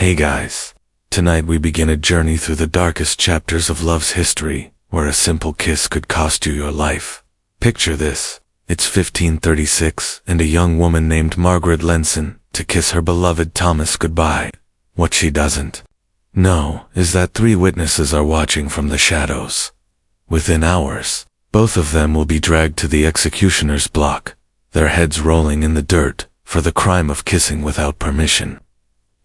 Hey guys. Tonight we begin a journey through the darkest chapters of love's history, where a simple kiss could cost you your life. Picture this. It's 1536, and a young woman named Margaret Lenson to kiss her beloved Thomas goodbye. What she doesn't know is that 3 witnesses are watching from the shadows. Within hours, both of them will be dragged to the executioner's block, their heads rolling in the dirt for the crime of kissing without permission.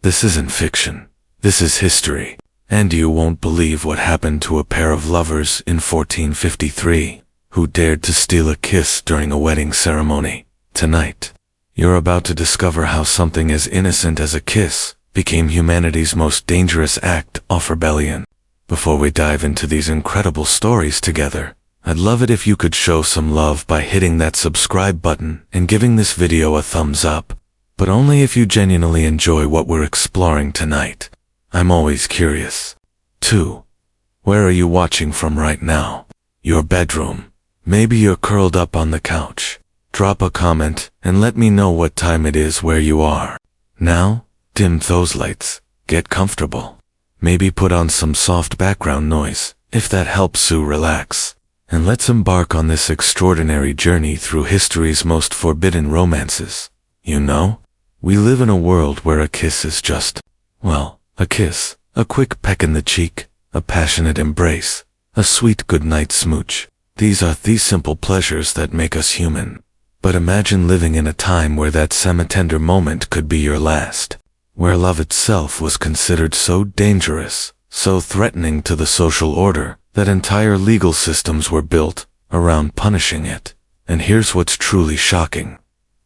This isn't fiction. This is history. And you won't believe what happened to a pair of lovers in 1453 who dared to steal a kiss during a wedding ceremony. Tonight, you're about to discover how something as innocent as a kiss became humanity's most dangerous act of rebellion. Before we dive into these incredible stories together, I'd love it if you could show some love by hitting that subscribe button and giving this video a thumbs up, but only if you genuinely enjoy what we're exploring tonight. I'm always curious. 2. Where are you watching from right now? Your bedroom. Maybe you're curled up on the couch. Drop a comment and let me know what time it is where you are. Now, dim those lights, get comfortable. Maybe put on some soft background noise, if that helps you relax. And let's embark on this extraordinary journey through history's most forbidden romances. You know, we live in a world where a kiss is just, well, a kiss, a quick peck in the cheek, a passionate embrace, a sweet goodnight smooch. These are the simple pleasures that make us human. But imagine living in a time where that semi-tender moment could be your last, where love itself was considered so dangerous, so threatening to the social order, that entire legal systems were built around punishing it. And here's what's truly shocking.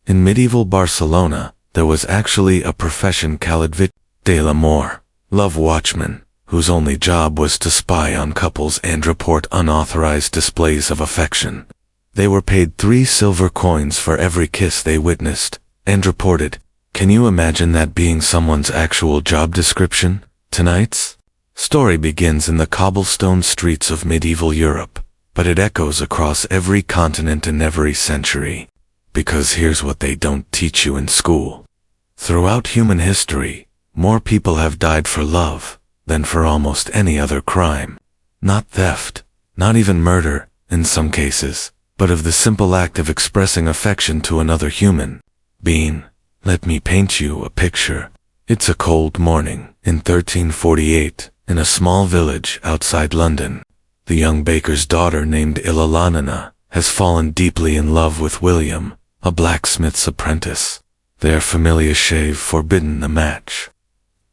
In medieval Barcelona, there was actually a profession called de l'amor, love watchman, whose only job was to spy on couples and report unauthorized displays of affection. They were paid 3 silver coins for every kiss they witnessed, and reported. Can you imagine that being someone's actual job description? Tonight's story begins in the cobblestone streets of medieval Europe, but it echoes across every continent and every century. Because here's what they don't teach you in school. Throughout human history, more people have died for love than for almost any other crime. Not theft, not even murder, in some cases, but of the simple act of expressing affection to another human being. Let me paint you a picture. It's a cold morning in 1348 in a small village outside London. The young baker's daughter named Ilalanina has fallen deeply in love with William, a blacksmith's apprentice. Their familia forbidden the match.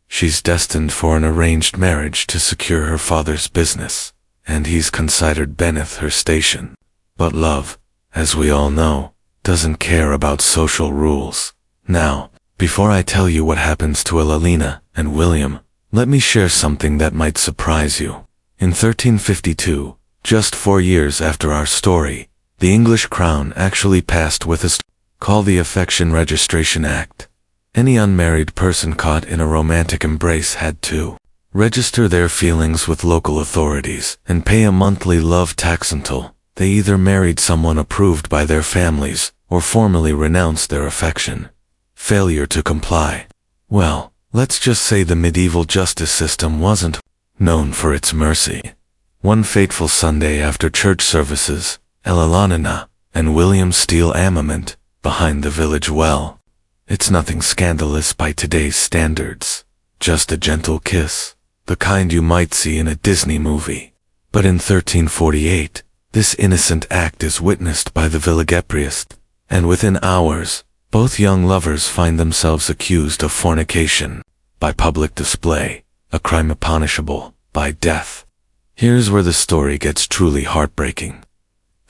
She's destined for an arranged marriage to secure her father's business, and he's considered beneath her station. But love, as we all know, doesn't care about social rules. Now, before I tell you what happens to Ilalina and William, let me share something that might surprise you. In 1352, just 4 years after our story, the English crown actually passed with a called the Affection Registration Act. Any unmarried person caught in a romantic embrace had to register their feelings with local authorities and pay a monthly love tax until they either married someone approved by their families or formally renounced their affection. Failure to comply. Well, let's just say the medieval justice system wasn't known for its mercy. One fateful Sunday after church services, Ilalanina and William steal armament behind the village well. It's nothing scandalous by today's standards. Just a gentle kiss, the kind you might see in a Disney movie. But in 1348, this innocent act is witnessed by the village priest, and within hours, both young lovers find themselves accused of fornication by public display, a crime punishable by death. Here's where the story gets truly heartbreaking.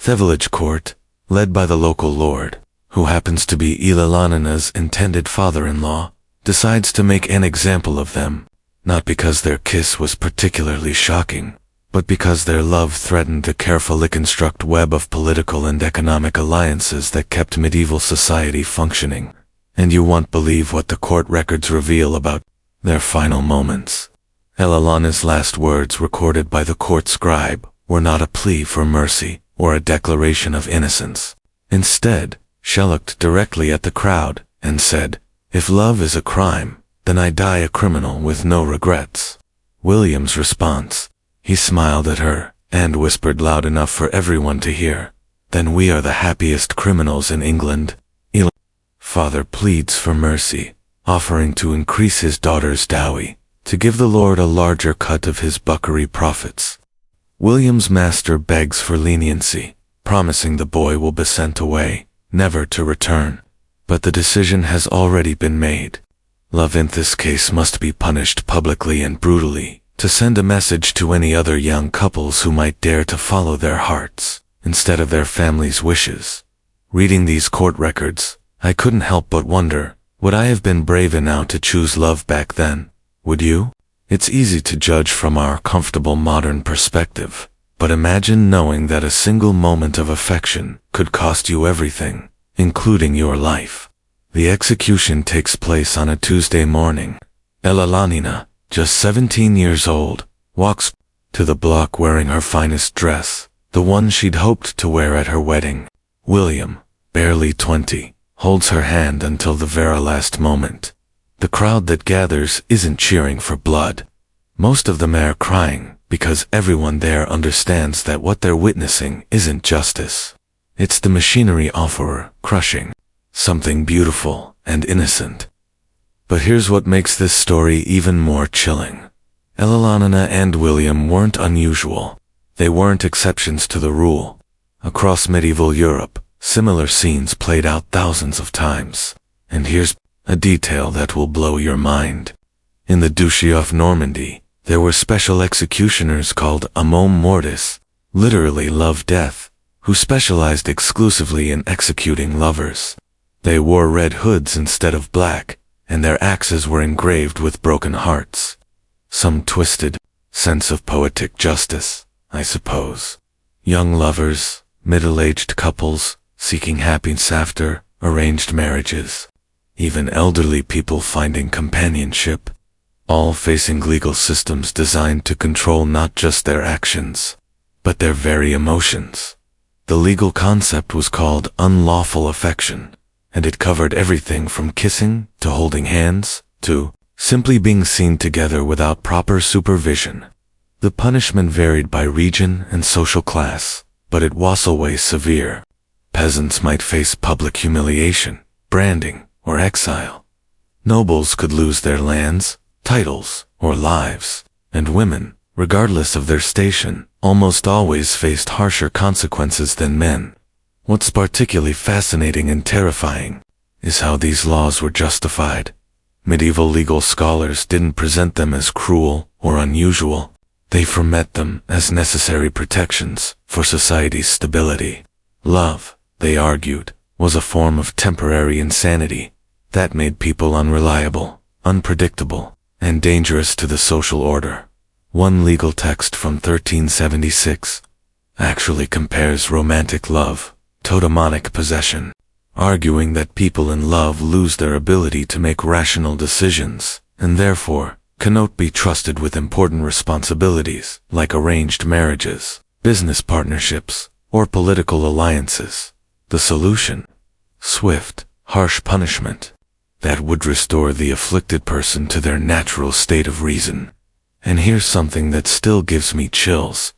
The village court, led by the local lord, who happens to be Ilalanina's intended father-in-law, decides to make an example of them, not because their kiss was particularly shocking, but because their love threatened the carefully constructed web of political and economic alliances that kept medieval society functioning. And you won't believe what the court records reveal about their final moments. Ilalina's last words recorded by the court scribe were not a plea for mercy or a declaration of innocence. Instead, she looked directly at the crowd and said, "If love is a crime, then I die a criminal with no regrets. William's response. He smiled at her and whispered loud enough for everyone to hear. Then we are the happiest criminals in England. Father pleads for mercy, offering to increase his daughter's dowry, to give the Lord a larger cut of his buckery profits. William's master begs for leniency, promising the boy will be sent away, never to return. But the decision has already been made. Love in this case must be punished publicly and brutally, to send a message to any other young couples who might dare to follow their hearts, instead of their family's wishes. Reading these court records, I couldn't help but wonder, would I have been brave enough to choose love back then? Would you? It's easy to judge from our comfortable modern perspective, but imagine knowing that a single moment of affection could cost you everything, including your life. The execution takes place on a Tuesday morning. Elalanina, just 17 years old, walks to the block wearing her finest dress, the one she'd hoped to wear at her wedding. William, barely 20, holds her hand until the very last moment. The crowd that gathers isn't cheering for blood. Most of them are crying because everyone there understands that what they're witnessing isn't justice. It's the machinery of horror crushing something beautiful and innocent. But here's what makes this story even more chilling. Elalanina and William weren't unusual. They weren't exceptions to the rule. Across medieval Europe, similar scenes played out thousands of times. And here's a detail that will blow your mind. In the Duchy of Normandy, there were special executioners called amom mortis, literally love death, who specialized exclusively in executing lovers. They wore red hoods instead of black, and their axes were engraved with broken hearts. Some twisted sense of poetic justice, I suppose. Young lovers, middle-aged couples, seeking happiness after arranged marriages. Even elderly people finding companionship, all facing legal systems designed to control not just their actions, but their very emotions. The legal concept was called unlawful affection, and it covered everything from kissing to holding hands to simply being seen together without proper supervision. The punishment varied by region and social class, but it was always severe. Peasants might face public humiliation, branding, or exile. Nobles could lose their lands, titles, or lives, and women, regardless of their station, almost always faced harsher consequences than men. What's particularly fascinating and terrifying is how these laws were justified. Medieval legal scholars didn't present them as cruel or unusual. They framed them as necessary protections for society's stability. Love, they argued, was a form of temporary insanity that made people unreliable, unpredictable, and dangerous to the social order. One legal text from 1376 actually compares romantic love to demonic possession, arguing that people in love lose their ability to make rational decisions, and therefore cannot be trusted with important responsibilities like arranged marriages, business partnerships, or political alliances. The solution? Swift, harsh punishment that would restore the afflicted person to their natural state of reason. And here's something that still gives me chills.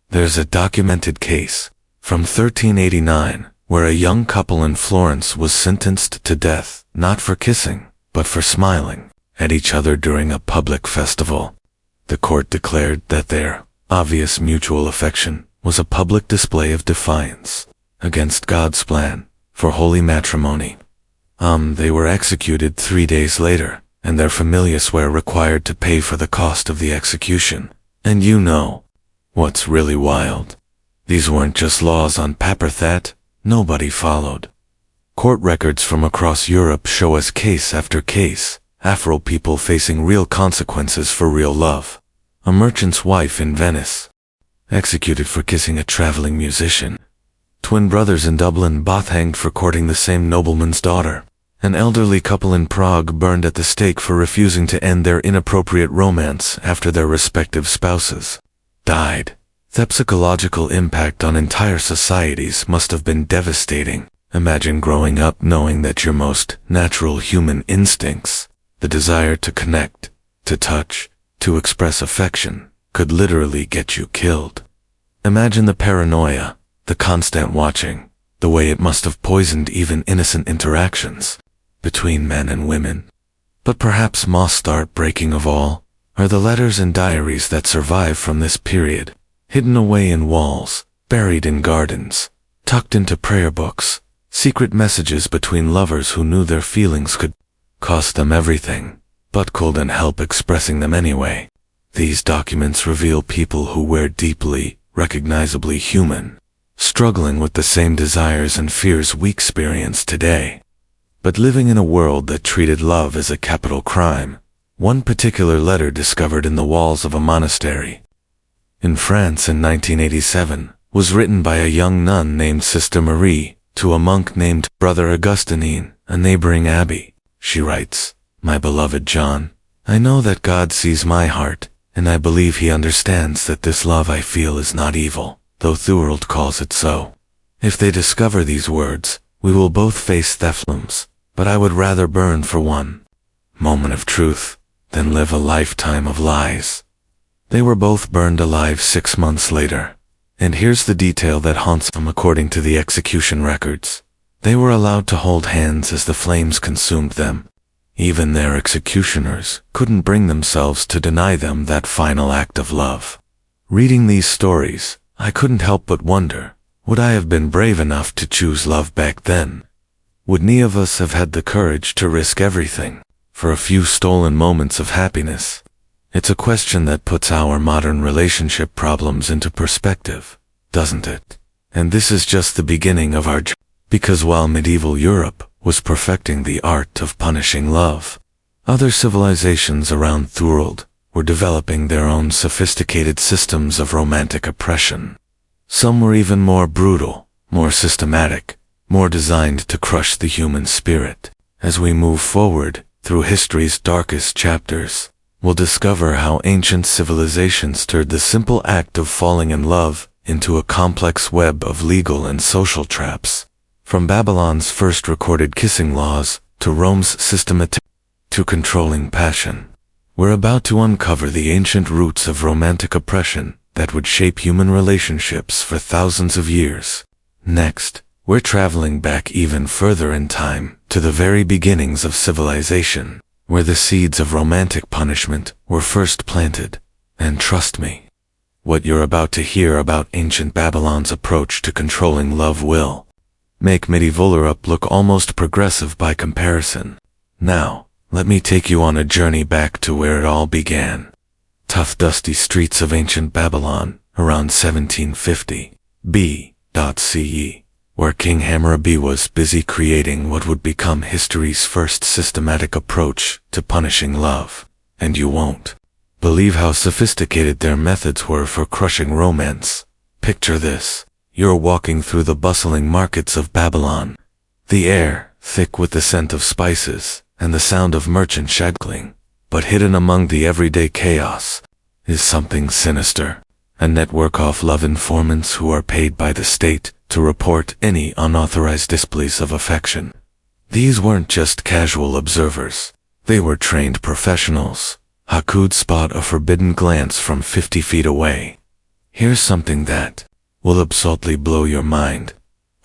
There's a documented case from 1389 where a young couple in Florence was sentenced to death, not for kissing, but for smiling at each other during a public festival. The court declared that their obvious mutual affection was a public display of defiance against God's plan for holy matrimony. They were executed 3 days later, and their familiars were required to pay for the cost of the execution. And you know what's really wild? These weren't just laws on paper that nobody followed. Court records from across Europe show us case after case, Afro people facing real consequences for real love. A merchant's wife in Venice, executed for kissing a traveling musician. Twin brothers in Dublin both hanged for courting the same nobleman's daughter. An elderly couple in Prague burned at the stake for refusing to end their inappropriate romance after their respective spouses died. The psychological impact on entire societies must have been devastating. Imagine growing up knowing that your most natural human instincts The desire to connect, to touch, to express affection could literally get you killed. Imagine the paranoia, the constant watching, the way it must have poisoned even innocent interactions between men and women. But perhaps most heartbreaking of all are the letters and diaries that survive from this period, hidden away in walls, buried in gardens, tucked into prayer books, secret messages between lovers who knew their feelings could cost them everything, but couldn't help expressing them anyway. These documents reveal people who were deeply, recognizably human, struggling with the same desires and fears we experience today. But living in a world that treated love as a capital crime, one particular letter discovered in the walls of a monastery in France in 1987 was written by a young nun named Sister Marie to a monk named Brother Augustine in a neighboring abbey. She writes, "My beloved John, I know that God sees my heart, and I believe he understands that this love I feel is not evil, though the world calls it so. If they discover these words, we will both face theftlums, but I would rather burn for one moment of truth than live a lifetime of lies." They were both burned alive 6 months later. And here's the detail that haunts them according to the execution records. They were allowed to hold hands as the flames consumed them. Even their executioners couldn't bring themselves to deny them that final act of love. Reading these stories, I couldn't help but wonder, would I have been brave enough to choose love back then? Would any of us have had the courage to risk everything for a few stolen moments of happiness? It's a question that puts our modern relationship problems into perspective, doesn't it? And this is just the beginning of our journey, because while medieval Europe was perfecting the art of punishing love, other civilizations around the world were developing their own sophisticated systems of romantic oppression. Some were even more brutal, more systematic, more designed to crush the human spirit. As we move forward through history's darkest chapters, we'll discover how ancient civilizations turned the simple act of falling in love into a complex web of legal and social traps. From Babylon's first recorded kissing laws to Rome's systematic to controlling passion, we're about to uncover the ancient roots of romantic oppression that would shape human relationships for thousands of years. Next, we're traveling back even further in time to the very beginnings of civilization, where the seeds of romantic punishment were first planted. And trust me, what you're about to hear about ancient Babylon's approach to controlling love will make medieval Europe look almost progressive by comparison. Now, let me take you on a journey back to where it all began. Tough, dusty streets of ancient Babylon around 1750 BCE, where King Hammurabi was busy creating what would become history's first systematic approach to punishing love. And you won't believe how sophisticated their methods were for crushing romance. Picture this. You're walking through the bustling markets of Babylon, the air thick with the scent of spices and the sound of merchant shaggling, but hidden among the everyday chaos is something sinister. A network of love informants who are paid by the state to report any unauthorized displays of affection. These weren't just casual observers. They were trained professionals who could spot a forbidden glance from 50 feet away. Here's something that will absolutely blow your mind.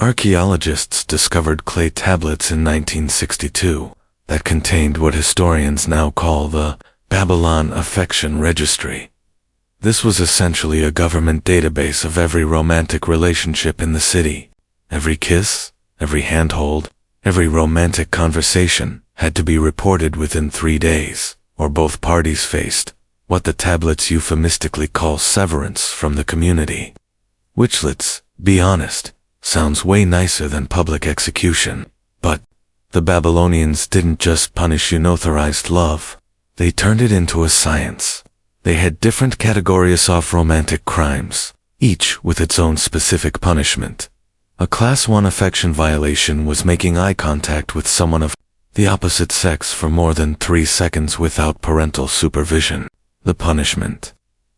Archaeologists discovered clay tablets in 1962 that contained what historians now call the Babylon Affection Registry. This was essentially a government database of every romantic relationship in the city. Every kiss, every handhold, every romantic conversation had to be reported within 3 days, or both parties faced what the tablets euphemistically call severance from the community. Which, let's be honest, sounds way nicer than public execution. But the Babylonians didn't just punish unauthorized love. They turned it into a science. They had different categories of romantic crimes, each with its own specific punishment. A Class 1 affection violation was making eye contact with someone of the opposite sex for more than 3 seconds without parental supervision. The punishment: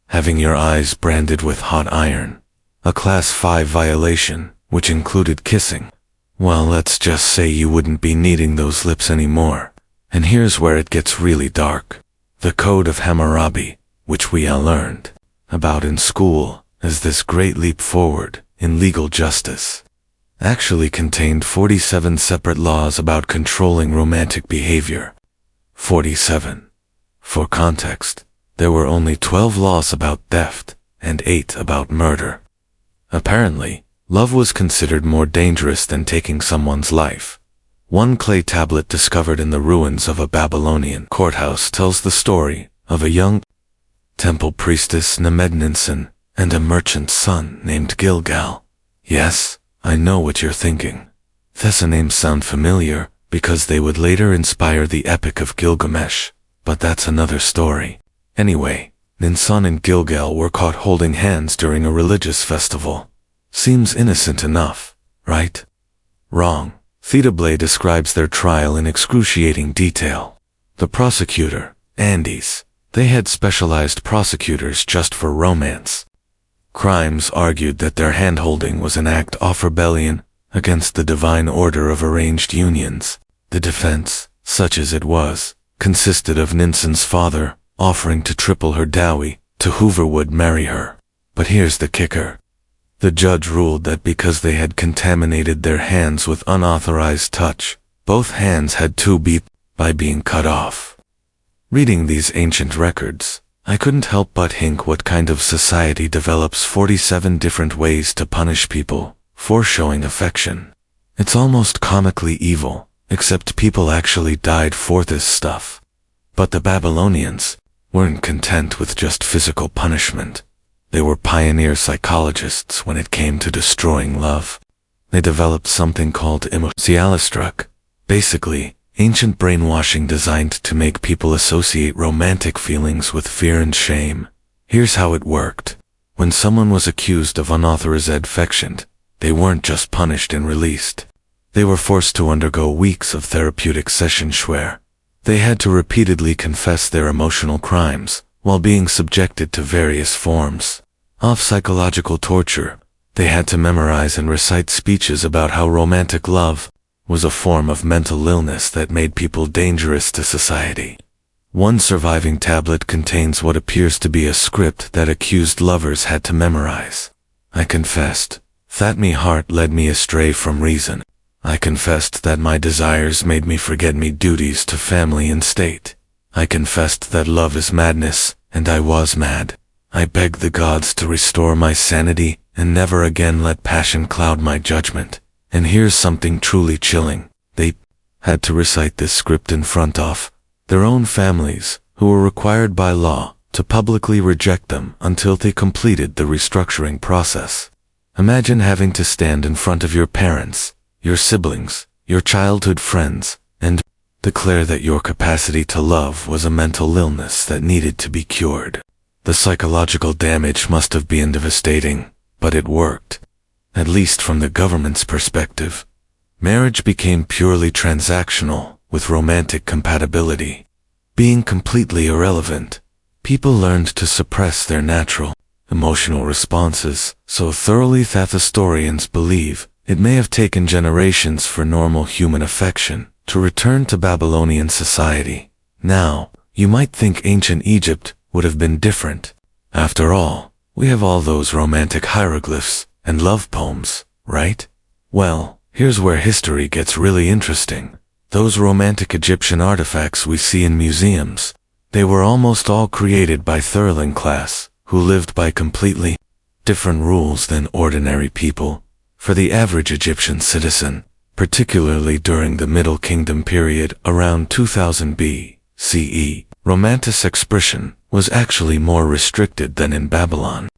having your eyes branded with hot iron. A Class 5 violation, which included kissing. Well, let's just say you wouldn't be needing those lips anymore, And here's where it gets really dark. The Code of Hammurabi, which we all learned about in school as this great leap forward in legal justice, actually contained 47 separate laws about controlling romantic behavior. 47. For context, there were only 12 laws about theft and 8 about murder. Apparently, love was considered more dangerous than taking someone's life. One clay tablet discovered in the ruins of a Babylonian courthouse tells the story of a young temple priestess Nemedninson and a merchant's son named Gilgal. Yes, I know what you're thinking. These names sound familiar because they would later inspire the Epic of Gilgamesh, but that's another story. Anyway, Ninsun and Gilgal were caught holding hands during a religious festival. Seems innocent enough, right? Wrong. Tdeath describes their trial in excruciating detail. The prosecutor, Andes, they had specialized prosecutors just for romance. Crimes argued that their hand-holding was an act of rebellion against the divine order of arranged unions. The defense, such as it was, consisted of Ninsun's father offering to triple her dowry to whoever would marry her. But here's the kicker. The judge ruled that because they had contaminated their hands with unauthorized touch, both hands had to be by being cut off. Reading these ancient records, I couldn't help but think what kind of society develops 47 different ways to punish people for showing affection. It's almost comically evil, except people actually died for this stuff. But the Babylonians weren't content with just physical punishment. They were pioneer psychologists when it came to destroying love. They developed something called immorality, basically ancient brainwashing designed to make people associate romantic feelings with fear and shame. Here's how it worked. When someone was accused of unauthorized affection, they weren't just punished and released. They were forced to undergo weeks of therapeutic sessions where they had to repeatedly confess their emotional crimes while being subjected to various forms of psychological torture. They had to memorize and recite speeches about how romantic love was a form of mental illness that made people dangerous to society. One surviving tablet contains what appears to be a script that accused lovers had to memorize. I confessed that me heart led me astray from reason. I confessed that my desires made me forget me duties to family and state. I confessed that love is madness, and I was mad. I begged the gods to restore my sanity and never again let passion cloud my judgment. And here's something truly chilling. They had to recite this script in front of their own families, who were required by law to publicly reject them until they completed the restructuring process. Imagine having to stand in front of your parents, your siblings, your childhood friends, and declare that your capacity to love was a mental illness that needed to be cured. The psychological damage must have been devastating, but it worked. At least from the government's perspective. Marriage became purely transactional, with romantic compatibility being completely irrelevant. People learned to suppress their natural, emotional responses so thoroughly that historians believe it may have taken generations for normal human affection to return to Babylonian society. Now, you might think ancient Egypt would have been different. After all, we have all those romantic hieroglyphs and love poems, right? Well, here's where history gets really interesting. Those romantic Egyptian artifacts we see in museums, they were almost all created by Thurling class, who lived by completely different rules than ordinary people. For the average Egyptian citizen, particularly during the Middle Kingdom period around 2000 BCE, romantic expression was actually more restricted than in Babylon.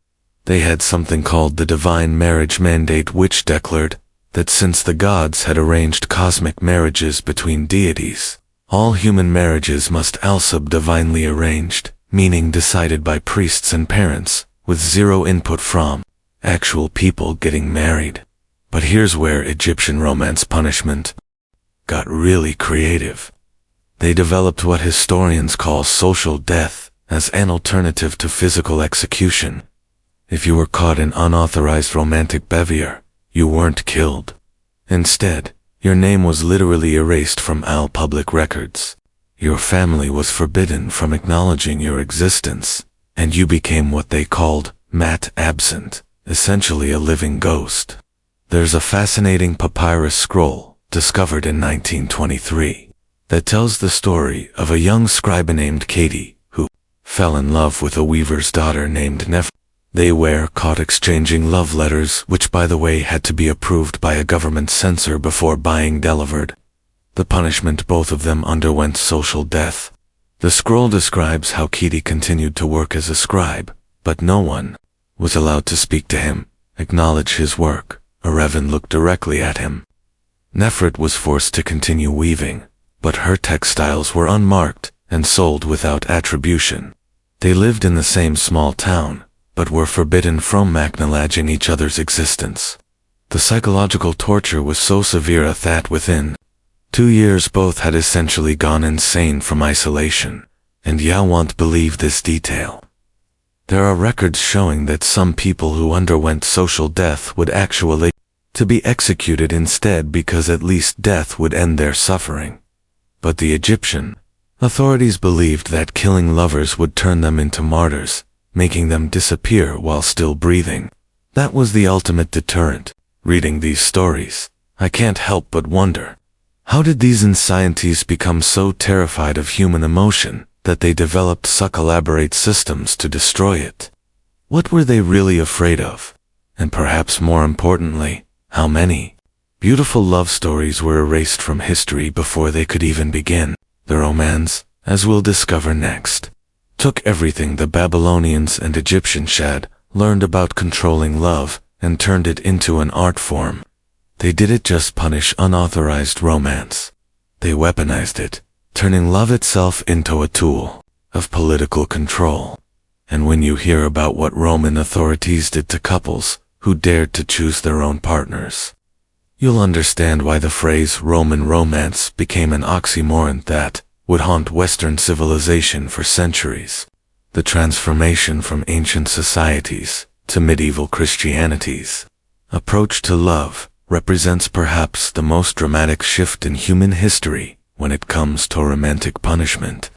They had something called the divine marriage mandate, which declared that since the gods had arranged cosmic marriages between deities, all human marriages must also be divinely arranged, meaning decided by priests and parents, with zero input from actual people getting married. But here's where Egyptian romance punishment got really creative. They developed what historians call social death as an alternative to physical execution. If you were caught in unauthorized romantic behavior, you weren't killed. Instead, your name was literally erased from all public records. Your family was forbidden from acknowledging your existence, and you became what they called mat absent, essentially a living ghost. There's a fascinating papyrus scroll, discovered in 1923, that tells the story of a young scribe named Katie, who fell in love with a weaver's daughter named Nef. They were caught exchanging love letters, which by the way had to be approved by a government censor before being delivered. The punishment both of them underwent social death. The scroll describes how Katie continued to work as a scribe, but no one was allowed to speak to him, acknowledge his work, or even look directly at him. Nefret was forced to continue weaving, but her textiles were unmarked and sold without attribution. They lived in the same small town, but were forbidden from acknowledging each other's existence. The psychological torture was so severe that within 2 years both had essentially gone insane from isolation, and you won't believe this detail. There are records showing that some people who underwent social death would actually to be executed instead because at least death would end their suffering. But the Egyptian authorities believed that killing lovers would turn them into martyrs, making them disappear while still breathing. That was the ultimate deterrent. Reading these stories, I can't help but wonder, how did these scientists become so terrified of human emotion that they developed such elaborate systems to destroy it? What were they really afraid of? And perhaps more importantly, how many beautiful love stories were erased from history before they could even begin? The romance, as we'll discover next, took everything the Babylonians and Egyptians had learned about controlling love and turned it into an art form. They didn't just punish unauthorized romance. They weaponized it, turning love itself into a tool of political control. And when you hear about what Roman authorities did to couples who dared to choose their own partners, you'll understand why the phrase Roman romance became an oxymoron that would haunt Western civilization for centuries. The transformation from ancient societies to medieval Christianity's approach to love represents perhaps the most dramatic shift in human history when it comes to romantic punishment.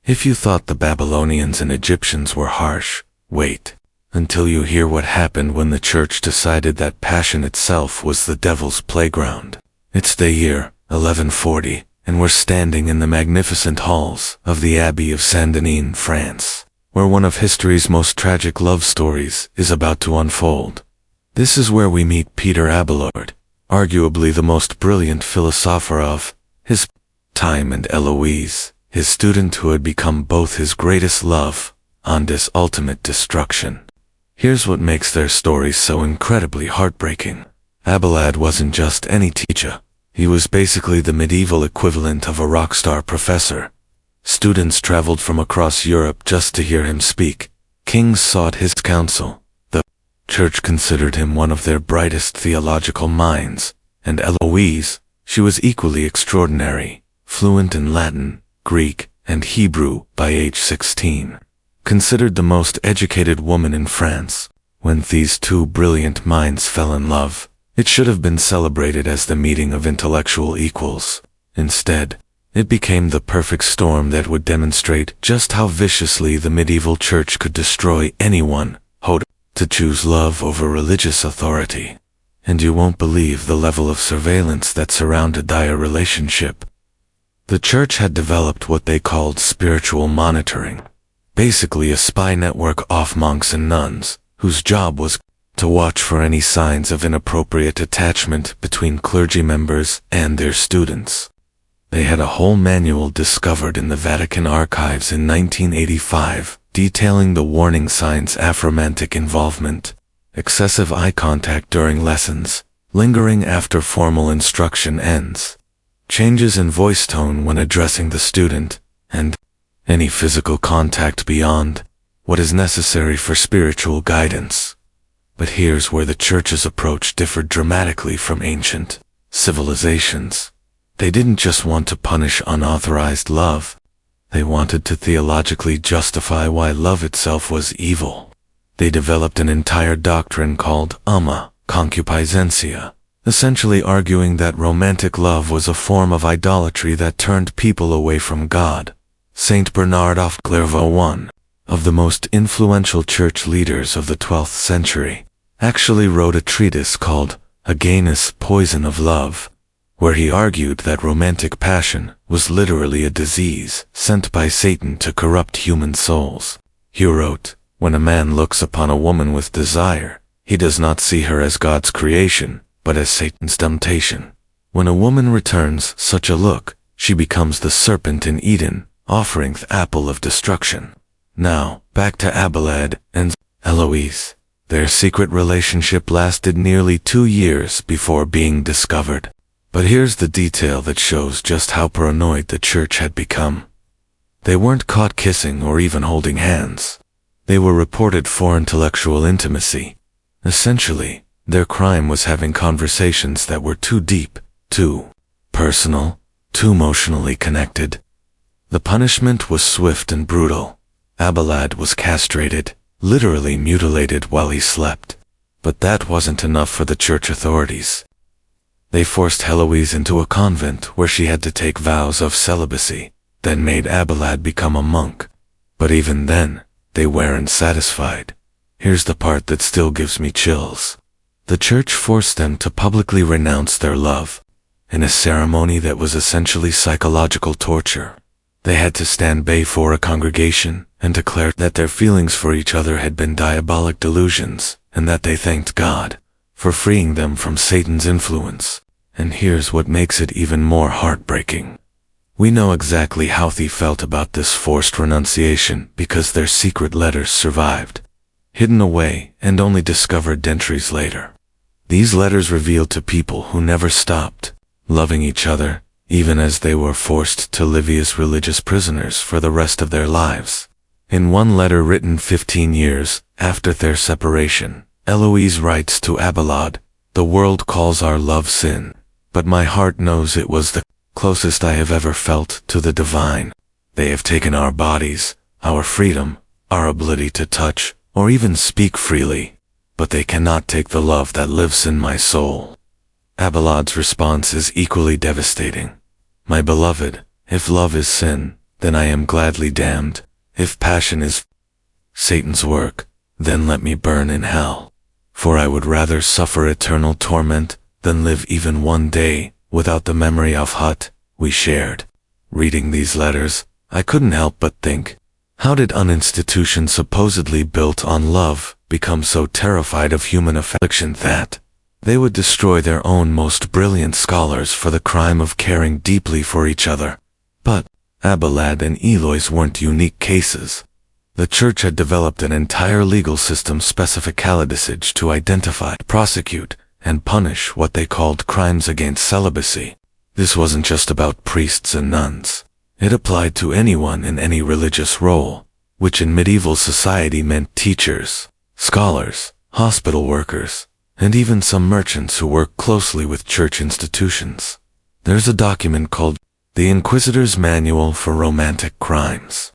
If you thought the Babylonians and Egyptians were harsh, wait until you hear what happened when the church decided that passion itself was the devil's playground. It's the year 1140, and we're standing in the magnificent halls of the Abbey of Saint-Denis, France, where one of history's most tragic love stories is about to unfold. This is where we meet Peter Abelard, arguably the most brilliant philosopher of his time, and Eloise, his student who had become both his greatest love and his ultimate destruction. Here's what makes their stories so incredibly heartbreaking. Abelard wasn't just any teacher. He was basically the medieval equivalent of a rock star professor. Students traveled from across Europe just to hear him speak. Kings sought his counsel. The church considered him one of their brightest theological minds. And Eloise, she was equally extraordinary, fluent in Latin, Greek, and Hebrew by age 16. Considered the most educated woman in France. When these two brilliant minds fell in love, it should have been celebrated as the meeting of intellectual equals. Instead, it became the perfect storm that would demonstrate just how viciously the medieval church could destroy anyone who to choose love over religious authority. And you won't believe the level of surveillance that surrounded their relationship. The church had developed what they called spiritual monitoring. Basically a spy network of monks and nuns, whose job was to watch for any signs of inappropriate attachment between clergy members and their students. They had a whole manual discovered in the Vatican archives in 1985, detailing the warning signs of romantic involvement, excessive eye contact during lessons, lingering after formal instruction ends, changes in voice tone when addressing the student, and any physical contact beyond what is necessary for spiritual guidance. But here's where the church's approach differed dramatically from ancient civilizations. They didn't just want to punish unauthorized love. They wanted to theologically justify why love itself was evil. They developed an entire doctrine called concupiscencia, essentially arguing that romantic love was a form of idolatry that turned people away from God. Saint Bernard of Clairvaux, one of the most influential church leaders of the 12th century, actually wrote a treatise called Against Poison of Love, where he argued that romantic passion was literally a disease sent by Satan to corrupt human souls. He wrote, "When a man looks upon a woman with desire, he does not see her as God's creation, but as Satan's temptation. When a woman returns such a look, she becomes the serpent in Eden, offering the apple of destruction." Now, back to Abelard and Eloise. Their secret relationship lasted nearly 2 years before being discovered. But here's the detail that shows just how paranoid the church had become. They weren't caught kissing or even holding hands. They were reported for intellectual intimacy. Essentially, their crime was having conversations that were too deep, too personal, too emotionally connected. The punishment was swift and brutal. Abelard was castrated, literally mutilated while he slept. But that wasn't enough for the church authorities. They forced Heloise into a convent where she had to take vows of celibacy, then made Abelard become a monk. But even then, they weren't satisfied. Here's the part that still gives me chills. The church forced them to publicly renounce their love, in a ceremony that was essentially psychological torture. They had to stand before a congregation and declare that their feelings for each other had been diabolic delusions, and that they thanked God for freeing them from Satan's influence. And here's what makes it even more heartbreaking. We know exactly how they felt about this forced renunciation because their secret letters survived, hidden away and only discovered centuries later. These letters revealed to people who never stopped loving each other, even as they were forced to live as religious prisoners for the rest of their lives. In one letter written 15 years after their separation, Eloise writes to Abelard, "The world calls our love sin, but my heart knows it was the closest I have ever felt to the divine. They have taken our bodies, our freedom, our ability to touch, or even speak freely, but they cannot take the love that lives in my soul." Abelard's response is equally devastating. "My beloved, if love is sin, then I am gladly damned. If passion is Satan's work, then let me burn in hell. For I would rather suffer eternal torment than live even one day without the memory of what we shared." Reading these letters, I couldn't help but think, how did an institution supposedly built on love become so terrified of human affection that they would destroy their own most brilliant scholars for the crime of caring deeply for each other? But Abelard and Eloise weren't unique cases. The church had developed an entire legal system specifically to identify, prosecute, and punish what they called crimes against celibacy. This wasn't just about priests and nuns. It applied to anyone in any religious role, which in medieval society meant teachers, scholars, hospital workers, and even some merchants who worked closely with church institutions. There's a document called The Inquisitor's Manual for Romantic Crimes,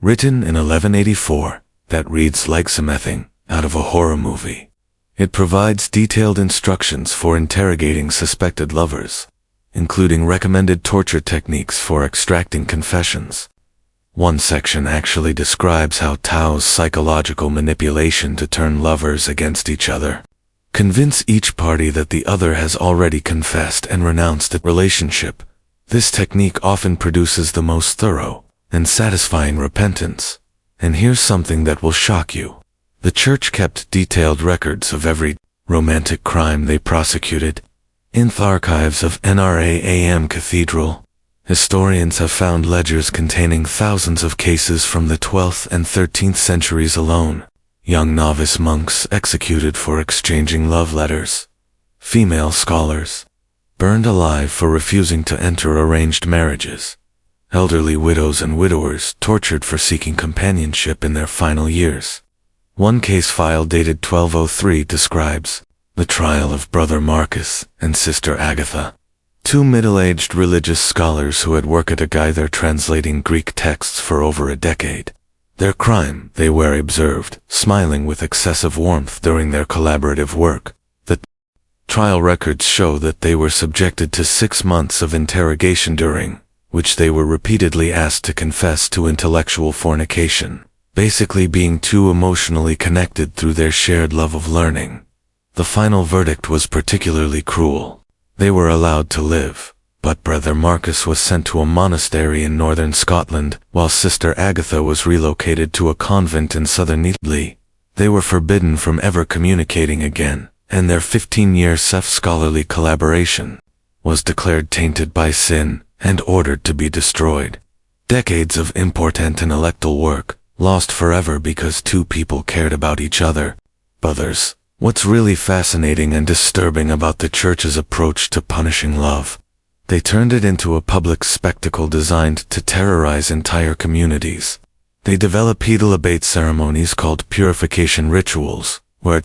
written in 1184, that reads like something out of a horror movie. It provides detailed instructions for interrogating suspected lovers, including recommended torture techniques for extracting confessions. One section actually describes how Tao's psychological manipulation to turn lovers against each other, convince each party that the other has already confessed and renounced the relationship. This technique often produces the most thorough and satisfying repentance. And here's something that will shock you. The church kept detailed records of every romantic crime they prosecuted. In the archives of Narration Cathedral, historians have found ledgers containing thousands of cases from the 12th and 13th centuries alone. Young novice monks executed for exchanging love letters. Female scholars burned alive for refusing to enter arranged marriages. Elderly widows and widowers tortured for seeking companionship in their final years. One case file dated 1203 describes the trial of Brother Marcus and Sister Agatha, two middle-aged religious scholars who had worked together translating Greek texts for over a decade. Their crime, they were observed, smiling with excessive warmth during their collaborative work. The Trial records show that they were subjected to 6 months of interrogation during which they were repeatedly asked to confess to intellectual fornication, basically being too emotionally connected through their shared love of learning. The final verdict was particularly cruel. They were allowed to live, but Brother Marcus was sent to a monastery in northern Scotland, while Sister Agatha was relocated to a convent in southern Italy. They were forbidden from ever communicating again, and their 15-year self-scholarly collaboration was declared tainted by sin and ordered to be destroyed. Decades of important intellectual work lost forever because two people cared about each other. Brothers, what's really fascinating and disturbing about the Church's approach to punishing love? They turned it into a public spectacle designed to terrorize entire communities. They developed pedal-abate ceremonies called purification rituals, where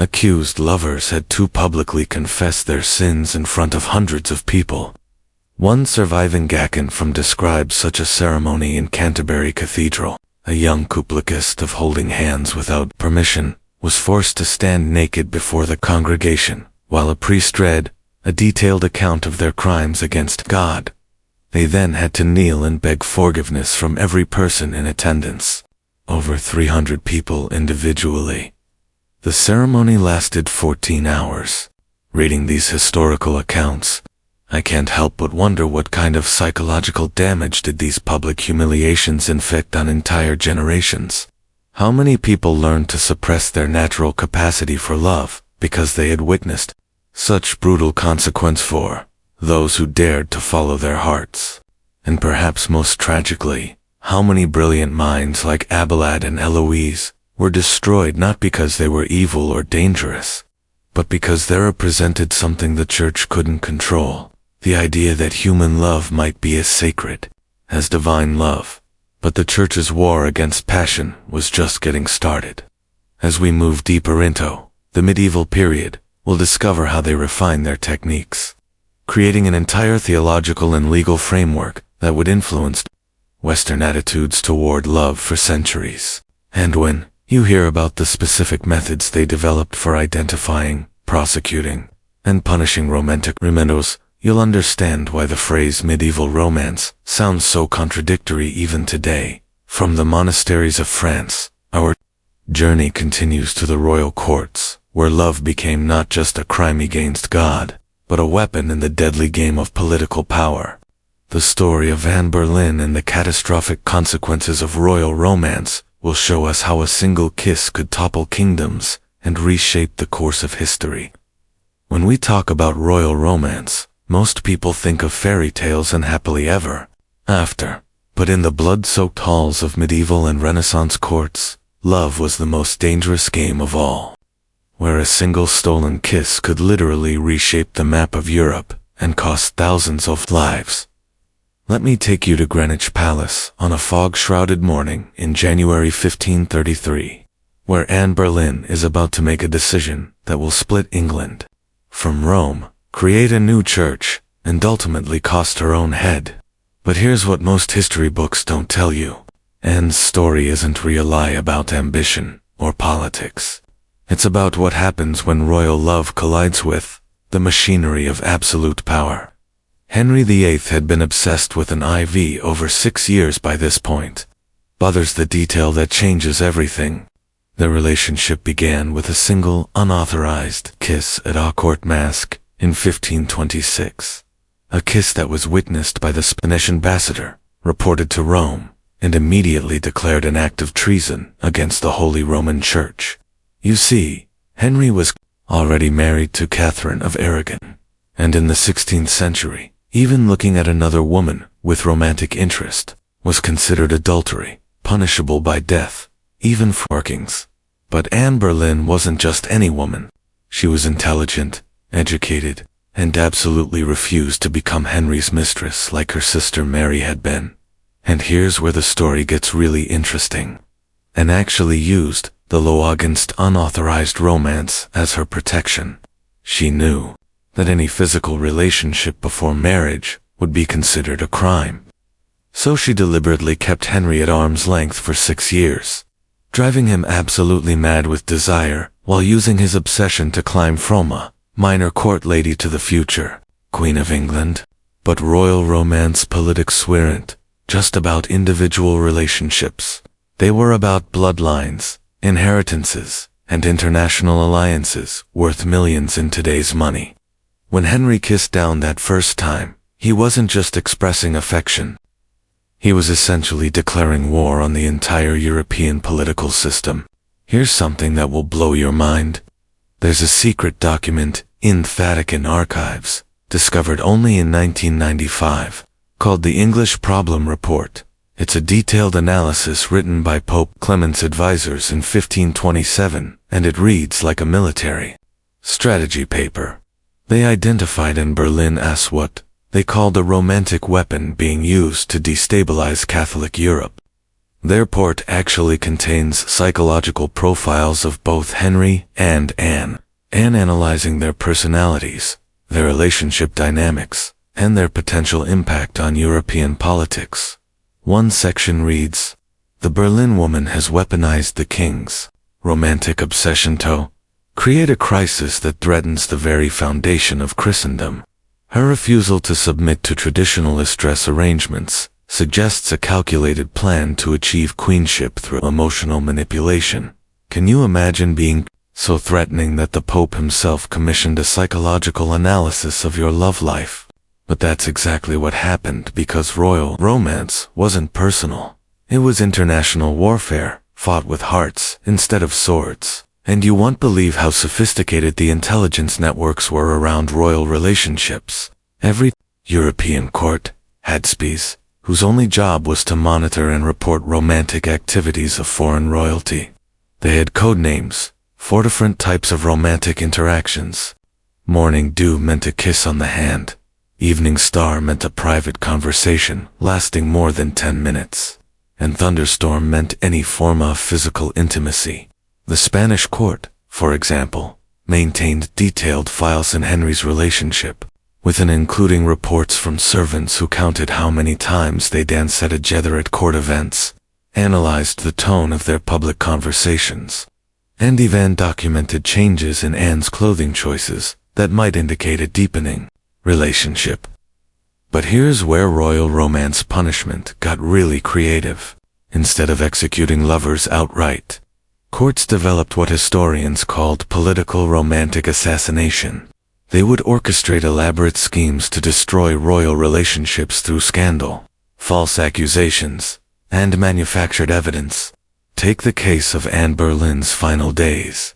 accused lovers had to publicly confess their sins in front of hundreds of people. One surviving Gacon from describes such a ceremony in Canterbury Cathedral. A young couplicist of holding hands without permission was forced to stand naked before the congregation, while a priest read a detailed account of their crimes against God. They then had to kneel and beg forgiveness from every person in attendance, over 300 people individually. The ceremony lasted 14 hours. Reading these historical accounts, I can't help but wonder what kind of psychological damage did these public humiliations inflict on entire generations. How many people learned to suppress their natural capacity for love because they had witnessed such brutal consequence for those who dared to follow their hearts? And perhaps most tragically, how many brilliant minds like Abelard and Eloise were destroyed not because they were evil or dangerous, but because they represented something the Church couldn't control. The idea that human love might be as sacred as divine love. But the Church's war against passion was just getting started. As we move deeper into the medieval period, we'll discover how they refined their techniques, creating an entire theological and legal framework that would influence Western attitudes toward love for centuries. And when you hear about the specific methods they developed for identifying, prosecuting, and punishing romantic criminals, you'll understand why the phrase medieval romance sounds so contradictory even today. From the monasteries of France, our journey continues to the royal courts, where love became not just a crime against God, but a weapon in the deadly game of political power. The story of Anne Boleyn and the catastrophic consequences of royal romance will show us how a single kiss could topple kingdoms and reshape the course of history. When we talk about royal romance, most people think of fairy tales and happily ever after. But in the blood-soaked halls of medieval and Renaissance courts, love was the most dangerous game of all, where a single stolen kiss could literally reshape the map of Europe and cost thousands of lives. Let me take you to Greenwich Palace on a fog-shrouded morning in January 1533, where Anne Boleyn is about to make a decision that will split England from Rome, create a new church, and ultimately cost her own head. But here's what most history books don't tell you. Anne's story isn't really about ambition or politics. It's about what happens when royal love collides with the machinery of absolute power. Henry VIII had been obsessed with an IV over 6 years by this point. But there's the detail that changes everything. The relationship began with a single, unauthorized kiss at a court masque in 1526. A kiss that was witnessed by the Spanish ambassador, reported to Rome, and immediately declared an act of treason against the Holy Roman Church. You see, Henry was already married to Catherine of Aragon, and in the 16th century, even looking at another woman with romantic interest was considered adultery, punishable by death, even for kings. But Anne Boleyn wasn't just any woman. She was intelligent, educated, and absolutely refused to become Henry's mistress like her sister Mary had been. And here's where the story gets really interesting. Anne actually used the law against unauthorized romance as her protection. She knew that any physical relationship before marriage would be considered a crime. So she deliberately kept Henry at arm's length for 6 years, driving him absolutely mad with desire while using his obsession to climb from a minor court lady to the future, Queen of England. But royal romance politics weren't just about individual relationships. They were about bloodlines, inheritances, and international alliances worth millions in today's money. When Henry kissed down that first time, he wasn't just expressing affection. He was essentially declaring war on the entire European political system. Here's something that will blow your mind. There's a secret document in Vatican archives, discovered only in 1995, called the English Problem Report. It's a detailed analysis written by Pope Clement's advisors in 1527, and it reads like a military strategy paper. They identified in Berlin as what they called a romantic weapon being used to destabilize Catholic Europe. Their report actually contains psychological profiles of both Henry and Anne analyzing their personalities, their relationship dynamics, and their potential impact on European politics. One section reads, "The Berlin woman has weaponized the king's romantic obsession to create a crisis that threatens the very foundation of Christendom. Her refusal to submit to traditionalist dress arrangements suggests a calculated plan to achieve queenship through emotional manipulation. Can you imagine being so threatening that the Pope himself commissioned a psychological analysis of your love life?" But that's exactly what happened, because royal romance wasn't personal. It was international warfare, fought with hearts instead of swords. And you won't believe how sophisticated the intelligence networks were around royal relationships. Every European court had spies, whose only job was to monitor and report romantic activities of foreign royalty. They had code names for different types of romantic interactions. Morning dew meant a kiss on the hand. Evening star meant a private conversation lasting more than 10 minutes. And thunderstorm meant any form of physical intimacy. The Spanish court, for example, maintained detailed files in Henry's relationship, with an including reports from servants who counted how many times they danced together at court events, analyzed the tone of their public conversations, and even documented changes in Anne's clothing choices that might indicate a deepening relationship. But here's where royal romance punishment got really creative. Instead of executing lovers outright, courts developed what historians called political romantic assassination. They would orchestrate elaborate schemes to destroy royal relationships through scandal, false accusations, and manufactured evidence. Take the case of Anne Boleyn's final days.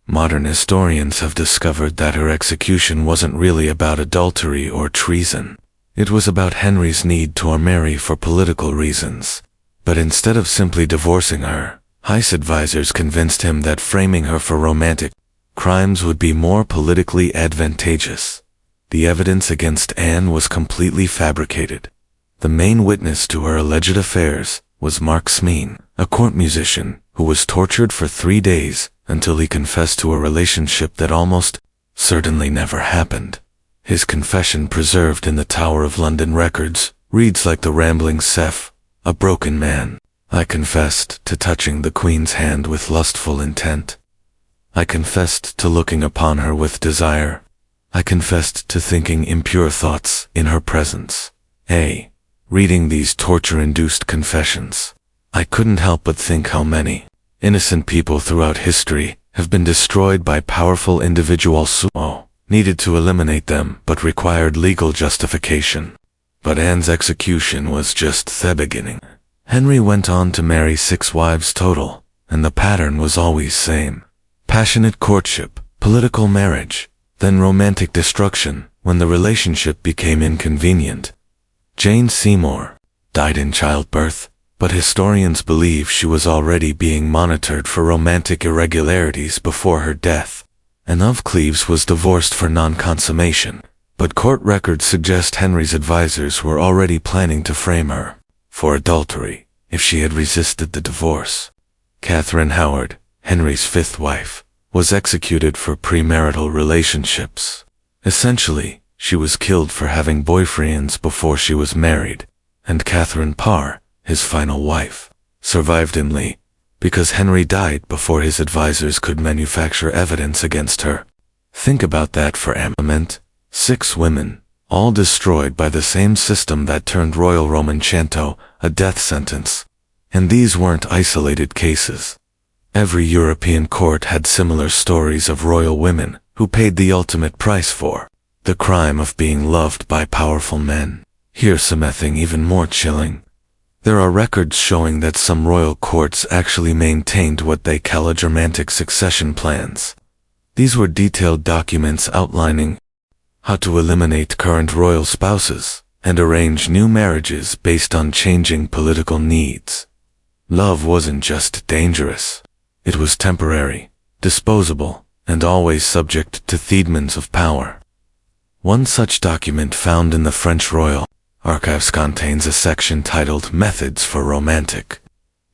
Modern historians have discovered that her execution wasn't really about adultery or treason. It was about Henry's need to marry for political reasons. But instead of simply divorcing her, His advisors convinced him that framing her for romantic crimes would be more politically advantageous. The evidence against Anne was completely fabricated. The main witness to her alleged affairs was Mark Smeen, a court musician who was tortured for 3 days until he confessed to a relationship that almost certainly never happened. His confession, preserved in the Tower of London records, reads like the rambling Seth, a broken man. "I confessed to touching the Queen's hand with lustful intent. I confessed to looking upon her with desire. I confessed to thinking impure thoughts in her presence." Reading these torture-induced confessions, I couldn't help but think how many innocent people throughout history have been destroyed by powerful individuals who needed to eliminate them but required legal justification. But Anne's execution was just the beginning. Henry went on to marry 6 wives total, and the pattern was always same. Passionate courtship, political marriage, then romantic destruction when the relationship became inconvenient. Jane Seymour died in childbirth, but historians believe she was already being monitored for romantic irregularities before her death. Anne of Cleves was divorced for non-consummation, but court records suggest Henry's advisors were already planning to frame her for adultery if she had resisted the divorce. Catherine Howard, Henry's 5th wife, was executed for premarital relationships. Essentially, she was killed for having boyfriends before she was married, and Catherine Parr, his final wife, survived only because Henry died before his advisors could manufacture evidence against her. Think about that for a moment. 6 women, all destroyed by the same system that turned Royal Roman Chanto, a death sentence. And these weren't isolated cases. Every European court had similar stories of royal women who paid the ultimate price for the crime of being loved by powerful men. Here's something even more chilling. There are records showing that some royal courts actually maintained what they called romantic succession plans. These were detailed documents outlining how to eliminate current royal spouses and arrange new marriages based on changing political needs. Love wasn't just dangerous. It was temporary, disposable, and always subject to Tdeaths of power. One such document found in the French Royal Archives contains a section titled Methods for Romantic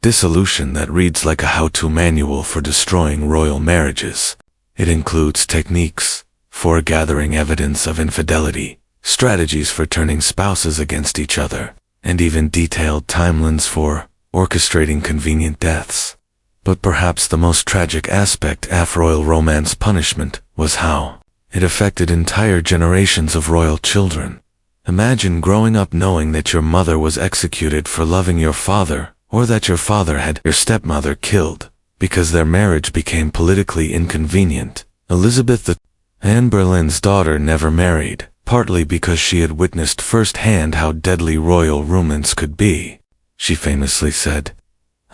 Dissolution that reads like a how-to manual for destroying royal marriages. It includes techniques for gathering evidence of infidelity, strategies for turning spouses against each other, and even detailed timelines for orchestrating convenient deaths. But perhaps the most tragic aspect of royal romance punishment was how it affected entire generations of royal children. Imagine growing up knowing that your mother was executed for loving your father, or that your father had your stepmother killed because their marriage became politically inconvenient. Elizabeth Anne Boleyn's daughter never married, partly because she had witnessed firsthand how deadly royal romance could be. She famously said,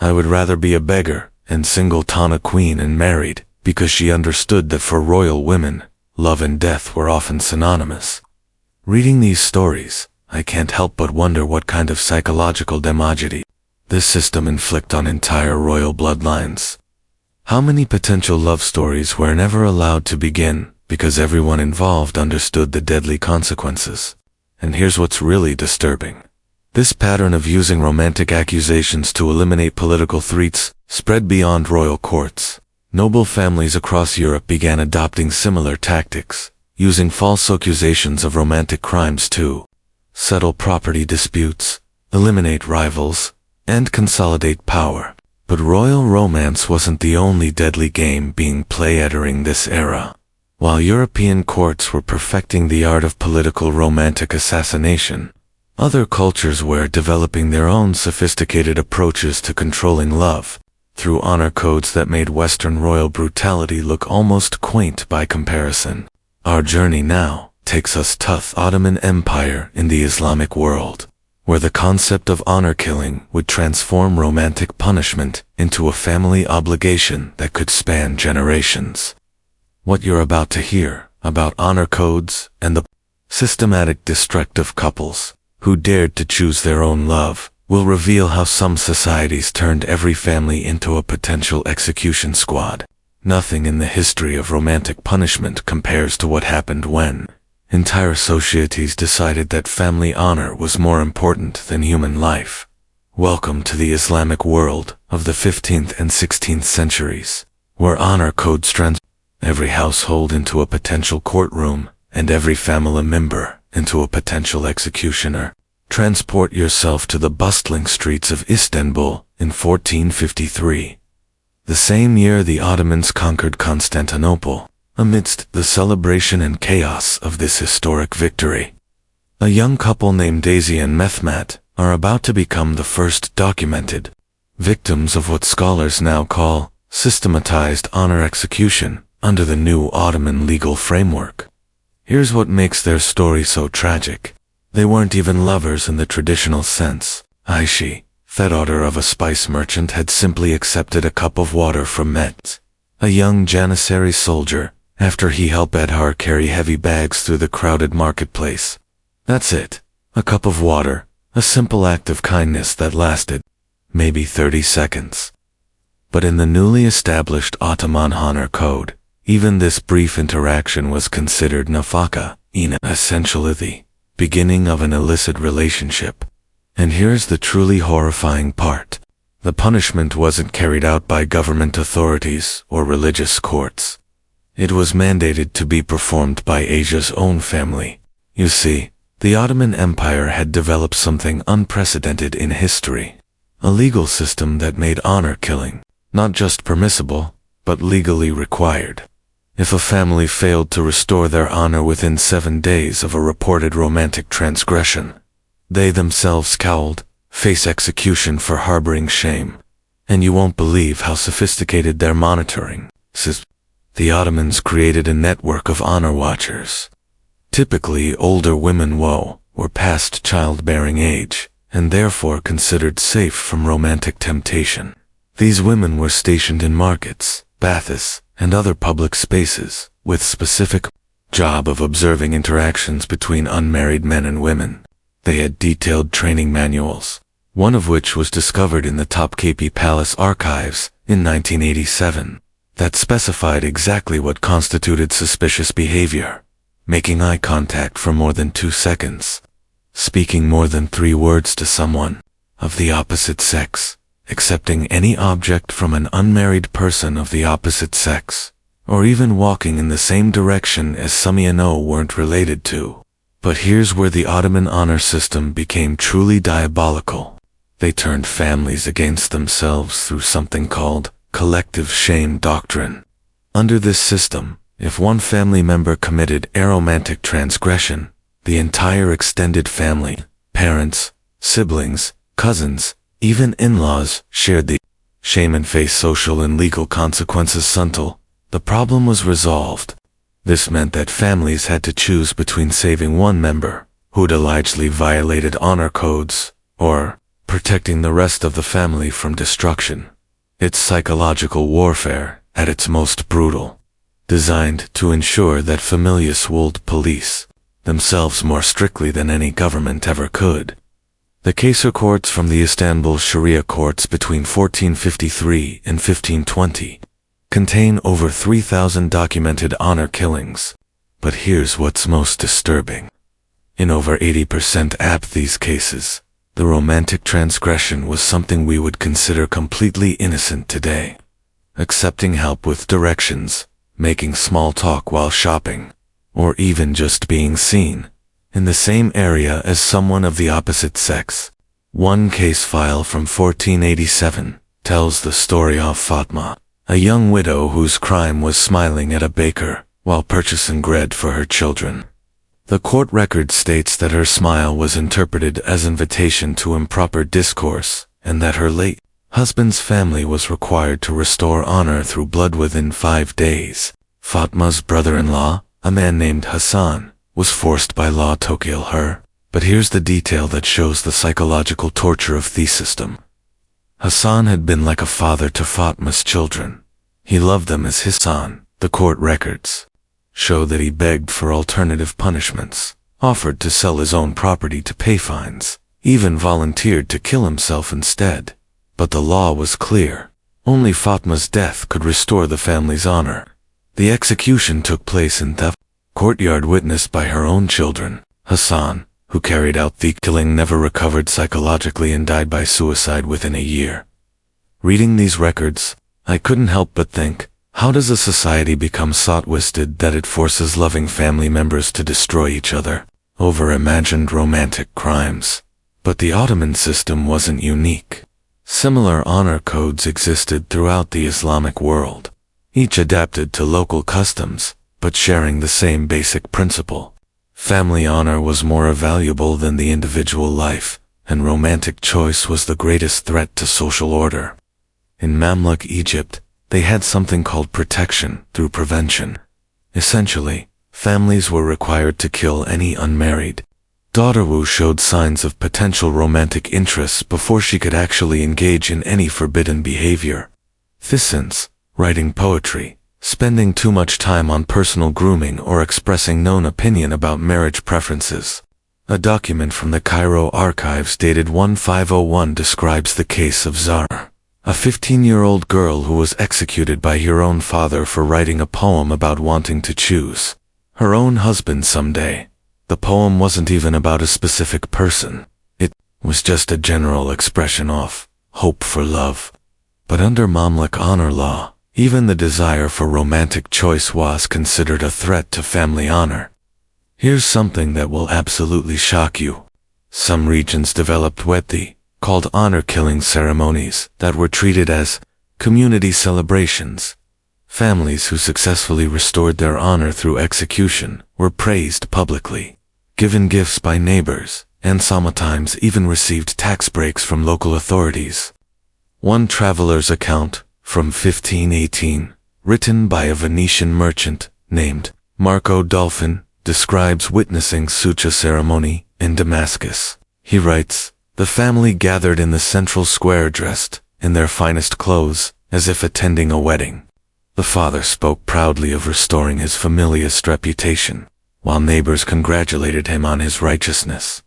"I would rather be a beggar and singleton a queen and married," because she understood that for royal women, love and death were often synonymous. Reading these stories, I can't help but wonder what kind of psychological damage this system inflicted on entire royal bloodlines. How many potential love stories were never allowed to begin because everyone involved understood the deadly consequences? And here's what's really disturbing. This pattern of using romantic accusations to eliminate political threats spread beyond royal courts. Noble families across Europe began adopting similar tactics, using false accusations of romantic crimes to settle property disputes, eliminate rivals, and consolidate power. But royal romance wasn't the only deadly game being played during this era. While European courts were perfecting the art of political romantic assassination, other cultures were developing their own sophisticated approaches to controlling love, through honor codes that made Western royal brutality look almost quaint by comparison. Our journey now takes us to the Ottoman Empire in the Islamic world, where the concept of honor killing would transform romantic punishment into a family obligation that could span generations. What you're about to hear about honor codes and the systematic destructive couples who dared to choose their own love will reveal how some societies turned every family into a potential execution squad. Nothing in the history of romantic punishment compares to what happened when entire societies decided that family honor was more important than human life. Welcome to the Islamic world of the 15th and 16th centuries, where honor codes transformed every household into a potential courtroom and every family member into a potential executioner. Transport yourself to the bustling streets of Istanbul in 1453. The same year the Ottomans conquered Constantinople. Amidst the celebration and chaos of this historic victory, a young couple named Daisy and Mehmet are about to become the first documented victims of what scholars now call systematized honor execution under the new Ottoman legal framework. Here's what makes their story so tragic. They weren't even lovers in the traditional sense. Ayşe, the daughter of a spice merchant, had simply accepted a cup of water from Mehmet, a young Janissary soldier, after he helped her carry heavy bags through the crowded marketplace. That's it. A cup of water, a simple act of kindness that lasted maybe 30 seconds. But in the newly established Ottoman honor code, even this brief interaction was considered nafaka, essentially the beginning of an illicit relationship. And here's the truly horrifying part. The punishment wasn't carried out by government authorities or religious courts. It was mandated to be performed by Asia's own family. You see, the Ottoman Empire had developed something unprecedented in history. A legal system that made honor killing not just permissible, but legally required. If a family failed to restore their honor within 7 days of a reported romantic transgression, they themselves cowled, face execution for harboring shame. And you won't believe how sophisticated their monitoring is. The Ottomans created a network of honor watchers. Typically, older women were past childbearing age, and therefore considered safe from romantic temptation. These women were stationed in markets, baths, and other public spaces, with specific job of observing interactions between unmarried men and women. They had detailed training manuals, one of which was discovered in the Topkapi Palace archives in 1987, that specified exactly what constituted suspicious behavior: making eye contact for more than 2 seconds, speaking more than 3 words to someone of the opposite sex, accepting any object from an unmarried person of the opposite sex, or even walking in the same direction as some you know weren't related to. But here's where the Ottoman honor system became truly diabolical. They turned families against themselves through something called collective shame doctrine. Under this system, if one family member committed aromantic transgression, the entire extended family, parents, siblings, cousins, even in-laws, shared the shame and faced social and legal consequences until the problem was resolved. This meant that families had to choose between saving one member, who'd allegedly violated honor codes, or protecting the rest of the family from destruction. It's psychological warfare at its most brutal, designed to ensure that families would police themselves more strictly than any government ever could. The Kaysar courts from the Istanbul Sharia courts between 1453 and 1520 contain over 3,000 documented honor killings. But here's what's most disturbing. In over 80% of these cases, the romantic transgression was something we would consider completely innocent today. Accepting help with directions, making small talk while shopping, or even just being seen in the same area as someone of the opposite sex. One case file from 1487 tells the story of Fatma, a young widow whose crime was smiling at a baker while purchasing bread for her children. The court record states that her smile was interpreted as invitation to improper discourse, and that her late husband's family was required to restore honor through blood within 5 days. Fatma's brother-in-law, a man named Hassan, was forced by law to kill her. But here's the detail that shows the psychological torture of the system. Hassan had been like a father to Fatma's children. He loved them as his son. The court records show that he begged for alternative punishments, offered to sell his own property to pay fines, even volunteered to kill himself instead. But the law was clear. Only Fatma's death could restore the family's honor. The execution took place in the courtyard witnessed by her own children. Hassan, who carried out the killing, never recovered psychologically and died by suicide within a year. Reading these records, I couldn't help but think, how does a society become so twisted that it forces loving family members to destroy each other over imagined romantic crimes? But the Ottoman system wasn't unique. Similar honor codes existed throughout the Islamic world, each adapted to local customs, but sharing the same basic principle. Family honor was more valuable than the individual life, and romantic choice was the greatest threat to social order. In Mamluk Egypt, they had something called protection through prevention. Essentially, families were required to kill any unmarried daughter who showed signs of potential romantic interests before she could actually engage in any forbidden behavior. Thissins, writing poetry, spending too much time on personal grooming, or expressing known opinion about marriage preferences. A document from the Cairo archives dated 1501 describes the case of Zara, a 15-year-old girl who was executed by her own father for writing a poem about wanting to choose her own husband someday. The poem wasn't even about a specific person. It was just a general expression of hope for love. But under Mamluk honor law, even the desire for romantic choice was considered a threat to family honor. Here's something that will absolutely shock you. Some regions developed wetti, called honor-killing ceremonies, that were treated as community celebrations. Families who successfully restored their honor through execution were praised publicly, given gifts by neighbors, and sometimes even received tax breaks from local authorities. One traveler's account, from 1518, written by a Venetian merchant named Marco Dolphin, describes witnessing such a ceremony in Damascus. He writes, "The family gathered in the central square dressed in their finest clothes, as if attending a wedding. The father spoke proudly of restoring his familiar's reputation, while neighbors congratulated him on his righteousness.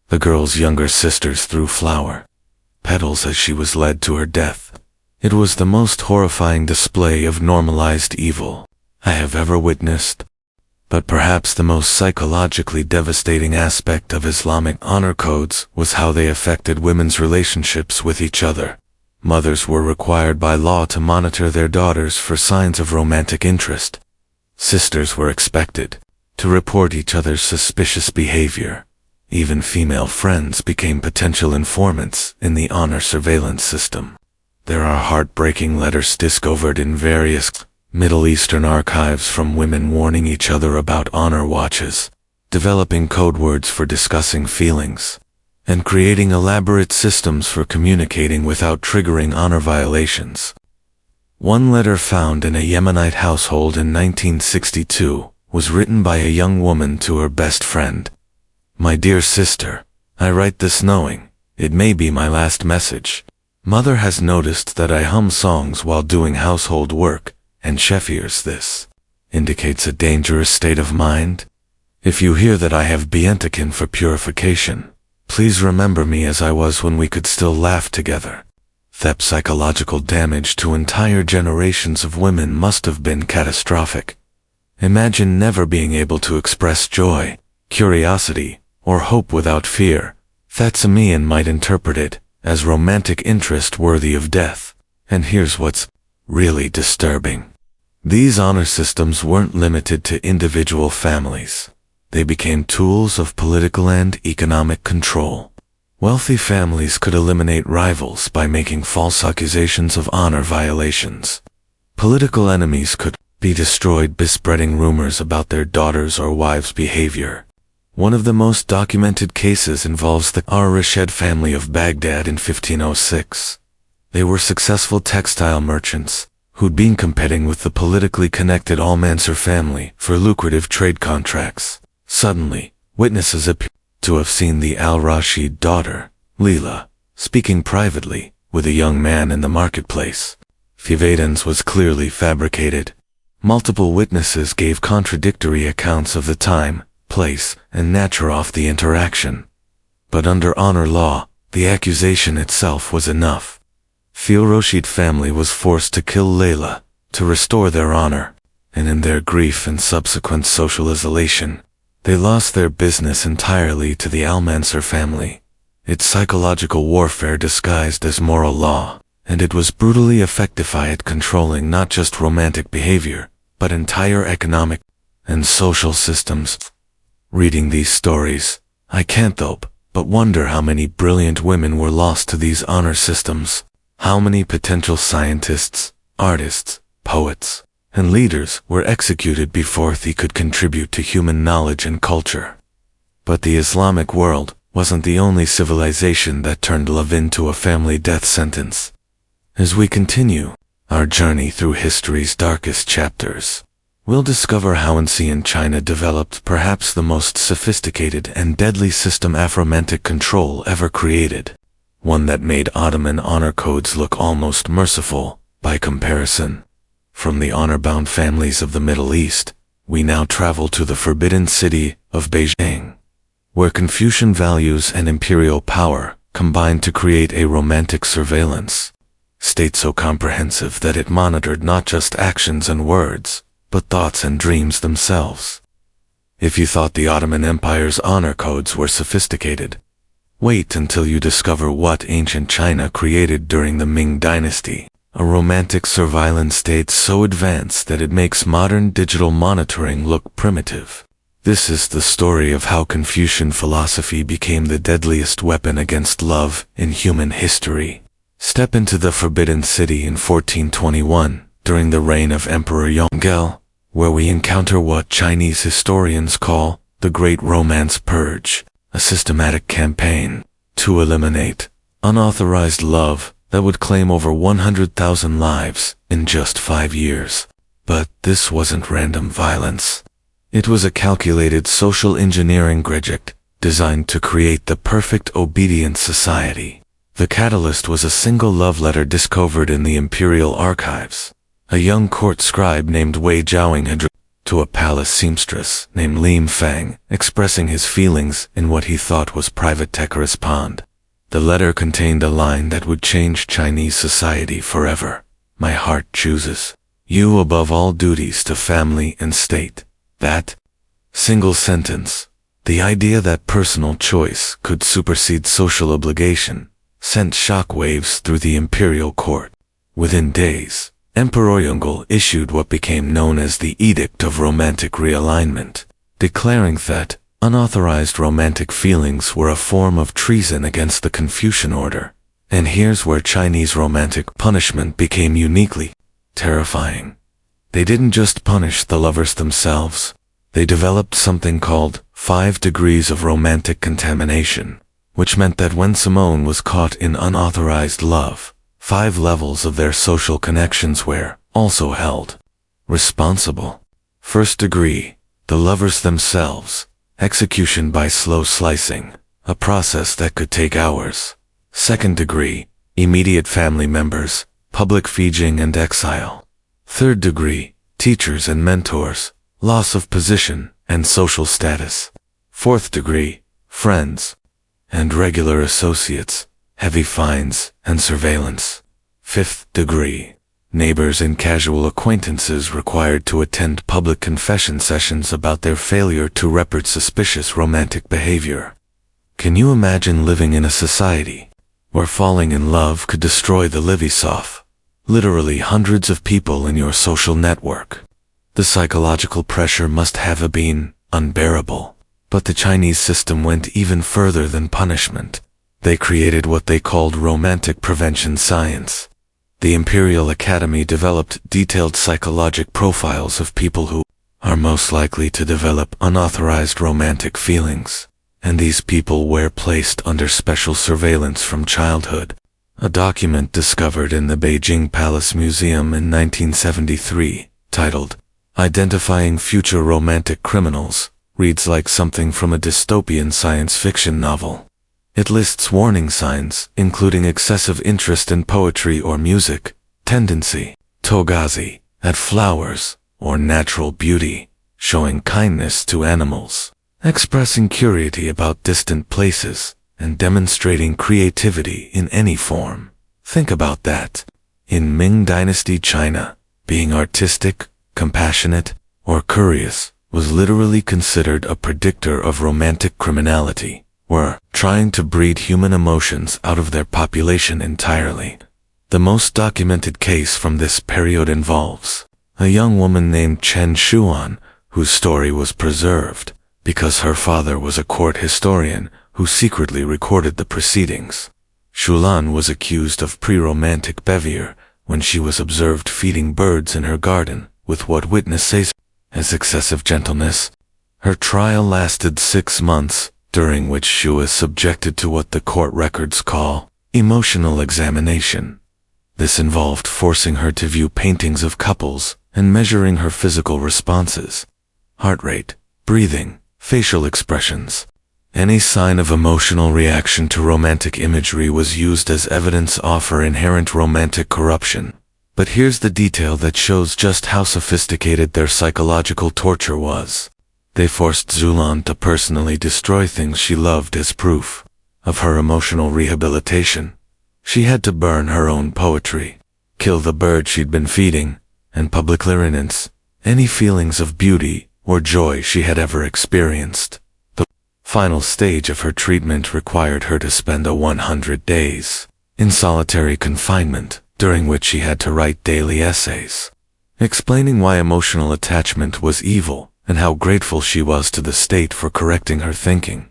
The girl's younger sisters threw flower petals as she was led to her death. It was the most horrifying display of normalized evil I have ever witnessed." But perhaps the most psychologically devastating aspect of Islamic honor codes was how they affected women's relationships with each other. Mothers were required by law to monitor their daughters for signs of romantic interest. Sisters were expected to report each other's suspicious behavior. Even female friends became potential informants in the honor surveillance system. There are heartbreaking letters discovered in various Middle Eastern archives from women warning each other about honor watches, developing code words for discussing feelings, and creating elaborate systems for communicating without triggering honor violations. One letter found in a Yemenite household in 1962 was written by a young woman to her best friend. "My dear sister, I write this knowing it may be my last message. Mother has noticed that I hum songs while doing household work, and she fears this indicates a dangerous state of mind. If you hear that I have Bientikin for purification, please remember me as I was when we could still laugh together." The psychological damage to entire generations of women must have been catastrophic. Imagine never being able to express joy, curiosity, or hope without fear. Thatsamian might interpret it as romantic interest worthy of death. And here's what's really disturbing. These honor systems weren't limited to individual families. They became tools of political and economic control. Wealthy families could eliminate rivals by making false accusations of honor violations. Political enemies could be destroyed by spreading rumors about their daughters' or wives' behavior. One of the most documented cases involves the Ar-Rashed family of Baghdad in 1506. They were successful textile merchants who'd been competing with the politically connected Al-Mansur family for lucrative trade contracts. Suddenly, witnesses appear to have seen the Al-Rashid daughter, Leela, speaking privately with a young man in the marketplace. The evidence was clearly fabricated. Multiple witnesses gave contradictory accounts of the time, place, and nature of the interaction. But under honor law, the accusation itself was enough. The Al-Rashid family was forced to kill Leila to restore their honor, and in their grief and subsequent social isolation, they lost their business entirely to the Al-Mansur family. It's psychological warfare disguised as moral law, and it was brutally effective at controlling not just romantic behavior, but entire economic and social systems. Reading these stories, I can't help but wonder how many brilliant women were lost to these honor systems. How many potential scientists, artists, poets, and leaders were executed before they could contribute to human knowledge and culture. But the Islamic world wasn't the only civilization that turned love into a family death sentence. As we continue our journey through history's darkest chapters, we'll discover how ancient China developed perhaps the most sophisticated and deadly system of romantic control ever created, one that made Ottoman honor codes look almost merciful by comparison. From the honor-bound families of the Middle East, we now travel to the forbidden city of Beijing, where Confucian values and imperial power combined to create a romantic surveillance state so comprehensive that it monitored not just actions and words, but thoughts and dreams themselves. If you thought the Ottoman Empire's honor codes were sophisticated, wait until you discover what ancient China created during the Ming Dynasty, a romantic surveillance state so advanced that it makes modern digital monitoring look primitive. This is the story of how Confucian philosophy became the deadliest weapon against love in human history. Step into the Forbidden City in 1421, during the reign of Emperor Yonggel, where we encounter what Chinese historians call the Great Romance Purge, a systematic campaign to eliminate unauthorized love that would claim over 100,000 lives in just 5 years. But this wasn't random violence. It was a calculated social engineering project designed to create the perfect obedient society. The catalyst was a single love letter discovered in the imperial archives. A young court scribe named Wei Jiaoing had written to a palace seamstress named Lim Fang, expressing his feelings in what he thought was private correspondence. The letter contained a line that would change Chinese society forever. My heart chooses you above all duties to family and state. That single sentence, the idea that personal choice could supersede social obligation, sent shockwaves through the imperial court. Within days, Emperor Yonggel issued what became known as the Edict of Romantic Realignment, declaring that unauthorized romantic feelings were a form of treason against the Confucian order. And here's where Chinese romantic punishment became uniquely terrifying. They didn't just punish the lovers themselves. They developed something called 5 degrees of romantic contamination, which meant that when Simone was caught in unauthorized love, 5 levels of their social connections were also held responsible. First degree, the lovers themselves, execution by slow slicing, a process that could take hours. Second degree, immediate family members, public feeding and exile. Third degree, teachers and mentors, loss of position and social status. Fourth degree, friends and regular associates, heavy fines and surveillance. Fifth degree, neighbors and casual acquaintances required to attend public confession sessions about their failure to report suspicious romantic behavior. Can you imagine living in a society where falling in love could destroy the livisof? Literally hundreds of people in your social network. The psychological pressure must have been unbearable. But the Chinese system went even further than punishment. They created what they called romantic prevention science. The Imperial Academy developed detailed psychologic profiles of people who are most likely to develop unauthorized romantic feelings, and these people were placed under special surveillance from childhood. A document discovered in the Beijing Palace Museum in 1973, titled Identifying Future Romantic Criminals, reads like something from a dystopian science fiction novel. It lists warning signs, including excessive interest in poetry or music, tendency, togazi, at flowers, or natural beauty, showing kindness to animals, expressing curiosity about distant places, and demonstrating creativity in any form. Think about that. In Ming Dynasty China, being artistic, compassionate, or curious was literally considered a predictor of romantic criminality, were trying to breed human emotions out of their population entirely. The most documented case from this period involves a young woman named Chen Shuan, whose story was preserved because her father was a court historian who secretly recorded the proceedings. Shulan was accused of pre-romantic behavior when she was observed feeding birds in her garden with what witness says as excessive gentleness. Her trial lasted 6 months, during which she was subjected to what the court records call emotional examination. This involved forcing her to view paintings of couples and measuring her physical responses, heart rate, breathing, facial expressions. Any sign of emotional reaction to romantic imagery was used as evidence of her inherent romantic corruption. But here's the detail that shows just how sophisticated their psychological torture was. They forced Zulan to personally destroy things she loved as proof of her emotional rehabilitation. She had to burn her own poetry, kill the bird she'd been feeding, and publicly renounce any feelings of beauty or joy she had ever experienced. The final stage of her treatment required her to spend 100 days in solitary confinement, during which she had to write daily essays, explaining why emotional attachment was evil and how grateful she was to the state for correcting her thinking.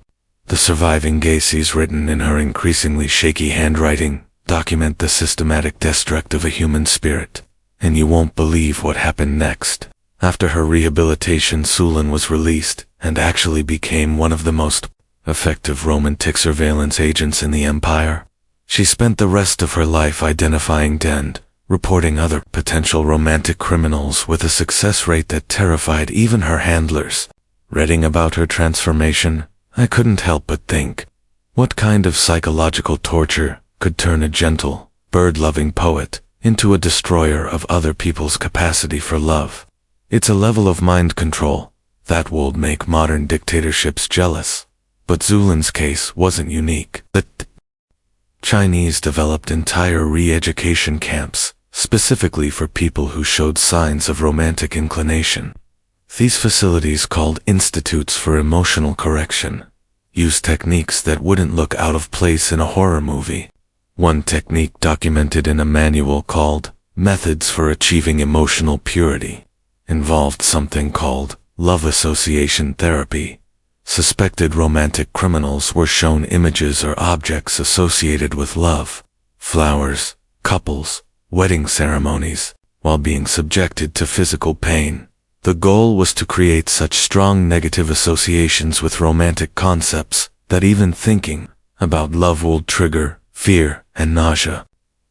The surviving gases, written in her increasingly shaky handwriting, document the systematic destruct of a human spirit. and you won't believe what happened next. After her rehabilitation, Sulin was released and actually became one of the most effective romantic surveillance agents in the empire. She spent the rest of her life identifying and reporting other potential romantic criminals with a success rate that terrified even her handlers. Reading about her transformation, I couldn't help but think, what kind of psychological torture could turn a gentle, bird-loving poet into a destroyer of other people's capacity for love? It's a level of mind control that would make modern dictatorships jealous. But Zulin's case wasn't unique. The Chinese developed entire re-education camps, specifically for people who showed signs of romantic inclination. These facilities, called Institutes for Emotional Correction, use techniques that wouldn't look out of place in a horror movie. One technique documented in a manual called Methods for Achieving Emotional Purity involved something called love association therapy. Suspected romantic criminals were shown images or objects associated with love, flowers, couples, wedding ceremonies, while being subjected to physical pain. The goal was to create such strong negative associations with romantic concepts that even thinking about love would trigger fear and nausea.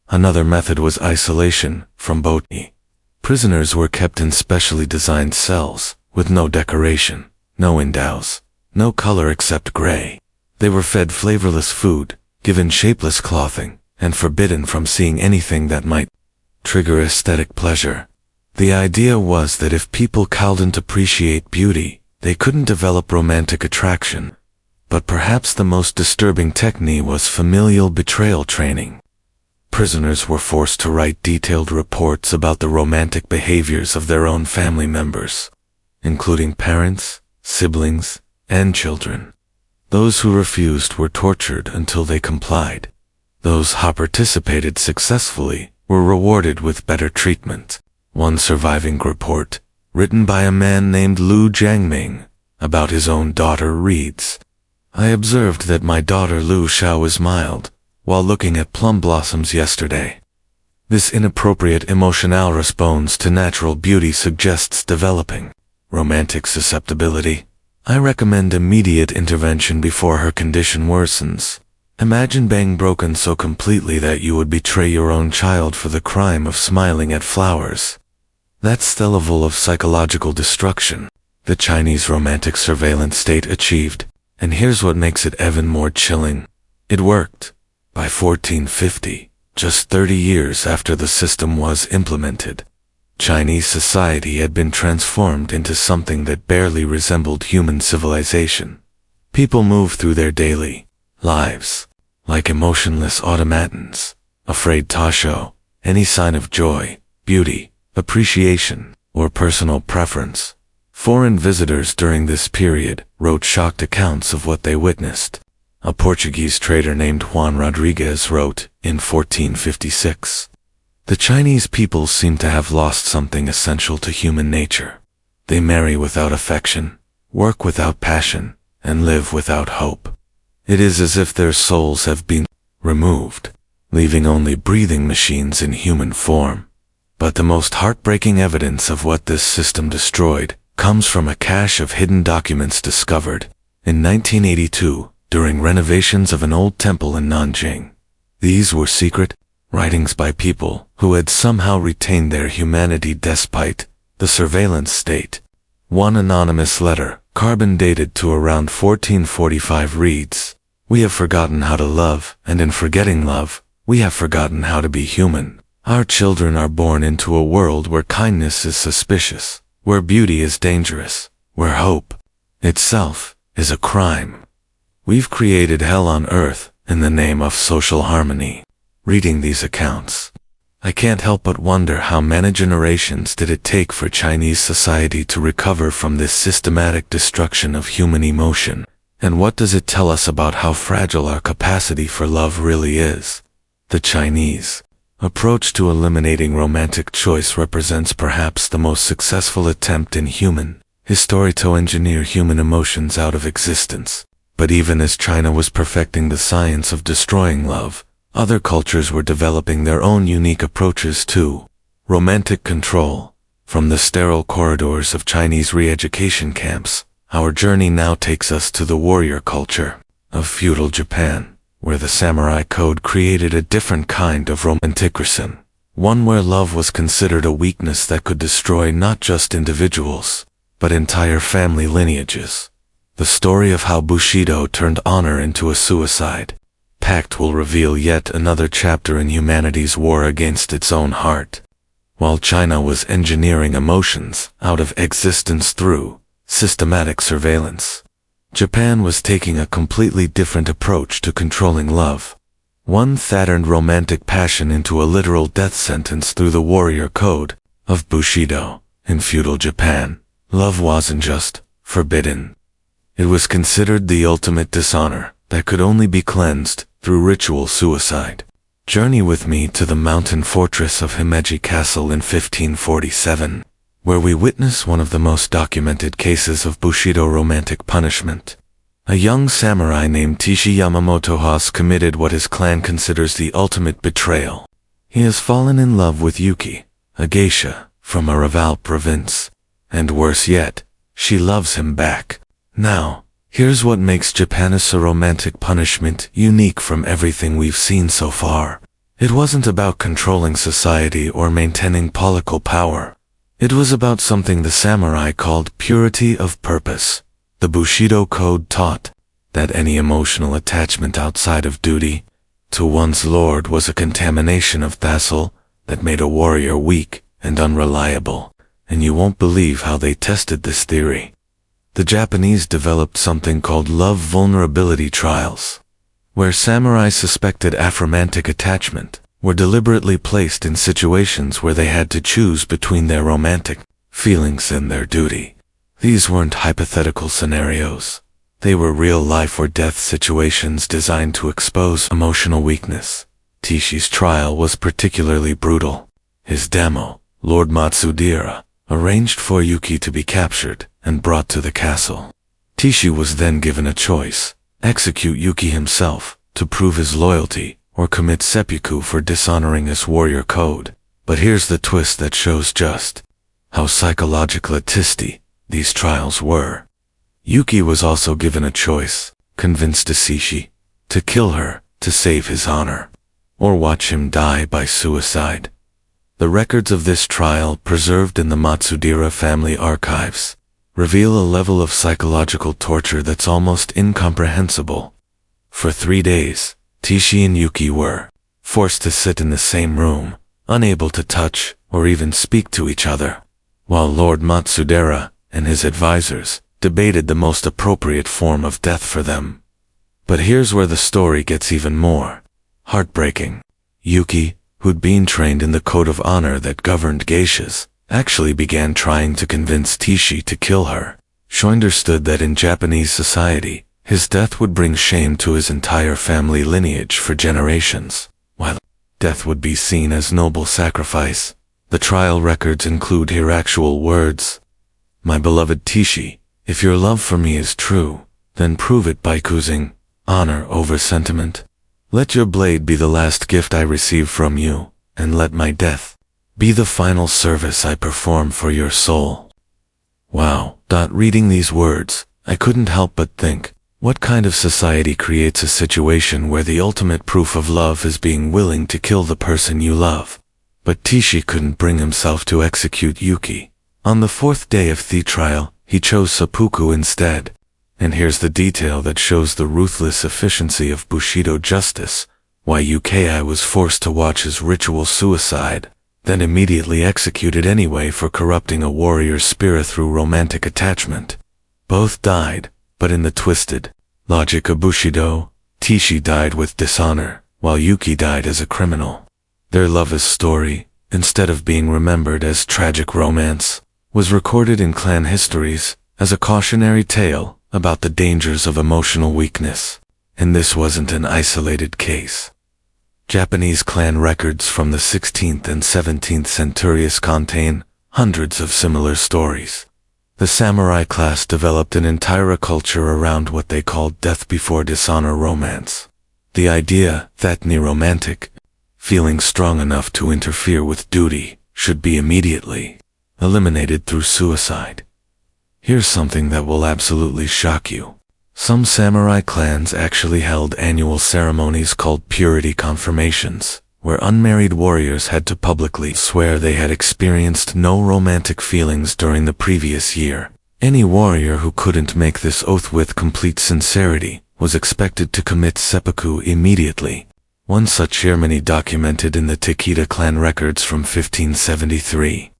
Another method was isolation from botany. Prisoners were kept in specially designed cells with no decoration, no windows, no color except gray. They were fed flavorless food, given shapeless clothing, and forbidden from seeing anything that might trigger aesthetic pleasure. The idea was that if people couldn't appreciate beauty, they couldn't develop romantic attraction. But perhaps the most disturbing technique was familial betrayal training. Prisoners were forced to write detailed reports about the romantic behaviors of their own family members, including parents, siblings, and children. Those who refused were tortured until they complied. Those who participated successfully were rewarded with better treatment. One surviving report, written by a man named Lu Jiangming, about his own daughter reads, "I observed that my daughter Lu Xiao was mild while looking at plum blossoms yesterday. This inappropriate emotional response to natural beauty suggests developing romantic susceptibility. I recommend immediate intervention before her condition worsens. Imagine being broken so completely that you would betray your own child for the crime of smiling at flowers." That's the level of psychological destruction the Chinese romantic surveillance state achieved, and here's what makes it even more chilling. It worked. By 1450, just 30 years after the system was implemented, Chinese society had been transformed into something that barely resembled human civilization. People moved through their daily lives like emotionless automatons, afraid to show any sign of joy, beauty, appreciation, or personal preference. Foreign visitors during this period wrote shocked accounts of what they witnessed. A Portuguese trader named Juan Rodriguez wrote in 1456, "The Chinese people seem to have lost something essential to human nature. They marry without affection, work without passion, and live without hope. It is as if their souls have been removed, leaving only breathing machines in human form." But the most heartbreaking evidence of what this system destroyed comes from a cache of hidden documents discovered in 1982 during renovations of an old temple in Nanjing. These were secret writings by people who had somehow retained their humanity despite the surveillance state. One anonymous letter, carbon dated to around 1445, reads, "We have forgotten how to love, and in forgetting love, we have forgotten how to be human. Our children are born into a world where kindness is suspicious, where beauty is dangerous, where hope itself is a crime. We've created hell on earth in the name of social harmony." Reading these accounts, I can't help but wonder how many generations did it take for Chinese society to recover from this systematic destruction of human emotion, and what does it tell us about how fragile our capacity for love really is? The Chinese approach to eliminating romantic choice represents perhaps the most successful attempt in human history to engineer human emotions out of existence. But even as China was perfecting the science of destroying love, other cultures were developing their own unique approaches too. Romantic control. From the sterile corridors of Chinese re-education camps, our journey now takes us to the warrior culture of feudal Japan, where the samurai code created a different kind of romanticism, one where love was considered a weakness that could destroy not just individuals, but entire family lineages. The story of how Bushido turned honor into a suicide pact will reveal yet another chapter in humanity's war against its own heart. While China was engineering emotions out of existence through systematic surveillance, Japan was taking a completely different approach to controlling love. One that turned romantic passion into a literal death sentence through the warrior code of Bushido. In feudal Japan, love wasn't just forbidden. It was considered the ultimate dishonor that could only be cleansed through ritual suicide. Journey with me to the mountain fortress of Himeji Castle in 1547, where we witness one of the most documented cases of Bushido romantic punishment. A young samurai named Teishi Yamamoto has committed what his clan considers the ultimate betrayal. He has fallen in love with Yuki, a geisha from a rival province, and worse yet, she loves him back. Now, here's what makes Japan's romantic punishment unique from everything we've seen so far. It wasn't about controlling society or maintaining political power. It was about something the samurai called purity of purpose. The Bushido code taught that any emotional attachment outside of duty to one's lord was a contamination of thassel that made a warrior weak and unreliable, and you won't believe how they tested this theory. The Japanese developed something called love vulnerability trials, where samurai suspected aphromantic attachment were deliberately placed in situations where they had to choose between their romantic feelings and their duty. These weren't hypothetical scenarios. They were real life or death situations designed to expose emotional weakness. Teishi's trial was particularly brutal. His damo, Lord Matsudira, arranged for Yuki to be captured and brought to the castle. Teishi was then given a choice: execute Yuki himself to prove his loyalty, or commit seppuku for dishonoring his warrior code. But here's the twist that shows just how psychologically these trials were. Yuki was also given a choice: convince Teishi to kill her to save his honor, or watch him die by suicide. The records of this trial, preserved in the Matsudira family archives, reveal a level of psychological torture that's almost incomprehensible. For 3 days, Teishi and Yuki were forced to sit in the same room, unable to touch or even speak to each other, while Lord Matsudira and his advisors debated the most appropriate form of death for them. But here's where the story gets even more heartbreaking. Yuki, who'd been trained in the code of honor that governed geishas, actually began trying to convince Teishi to kill her. She understood that in Japanese society, his death would bring shame to his entire family lineage for generations, while death would be seen as noble sacrifice. The trial records include her actual words: "My beloved Teishi, if your love for me is true, then prove it by choosing honor over sentiment. Let your blade be the last gift I receive from you, and let my death be the final service I perform for your soul." Wow. Reading these words, I couldn't help but think, what kind of society creates a situation where the ultimate proof of love is being willing to kill the person you love? But Teishi couldn't bring himself to execute Yuki. On the 4th day of the trial, he chose seppuku instead. And here's the detail that shows the ruthless efficiency of Bushido justice: why Yuki was forced to watch his ritual suicide, then immediately executed anyway for corrupting a warrior's spirit through romantic attachment. Both died, but in the twisted logic of Bushido, Teishi died with dishonor, while Yuki died as a criminal. Their love story, instead of being remembered as tragic romance, was recorded in clan histories as a cautionary tale about the dangers of emotional weakness. And this wasn't an isolated case. Japanese clan records from the 16th and 17th centuries contain hundreds of similar stories. The samurai class developed an entire culture around what they called death before dishonor romance. The idea that any romantic feeling strong enough to interfere with duty should be immediately eliminated through suicide. Here's something that will absolutely shock you. Some samurai clans actually held annual ceremonies called purity confirmations, where unmarried warriors had to publicly swear they had experienced no romantic feelings during the previous year. Any warrior who couldn't make this oath with complete sincerity was expected to commit seppuku immediately. One such ceremony, documented in the Takeda clan records from 1573,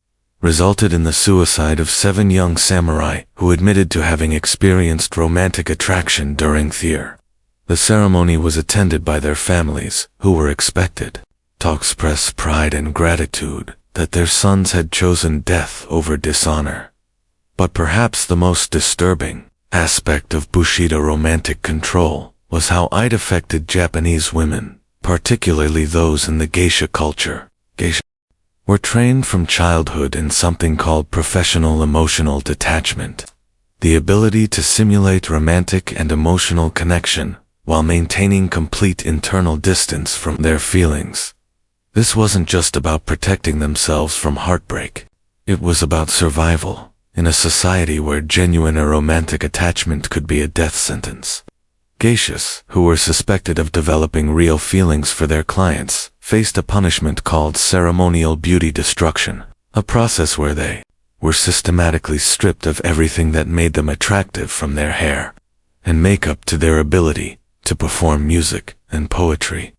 resulted in the suicide of 7 young samurai who admitted to having experienced romantic attraction during Tdeath. The ceremony was attended by their families, who were expected to express pride and gratitude that their sons had chosen death over dishonor. But perhaps the most disturbing aspect of Bushido romantic control was how it affected Japanese women, particularly those in the geisha culture. Geisha were trained from childhood in something called professional emotional detachment, the ability to simulate romantic and emotional connection while maintaining complete internal distance from their feelings. This wasn't just about protecting themselves from heartbreak. It was about survival in a society where genuine or romantic attachment could be a death sentence. Geishas, who were suspected of developing real feelings for their clients, faced a punishment called ceremonial beauty destruction, a process where they were systematically stripped of everything that made them attractive, from their hair and makeup to their ability to perform music and poetry.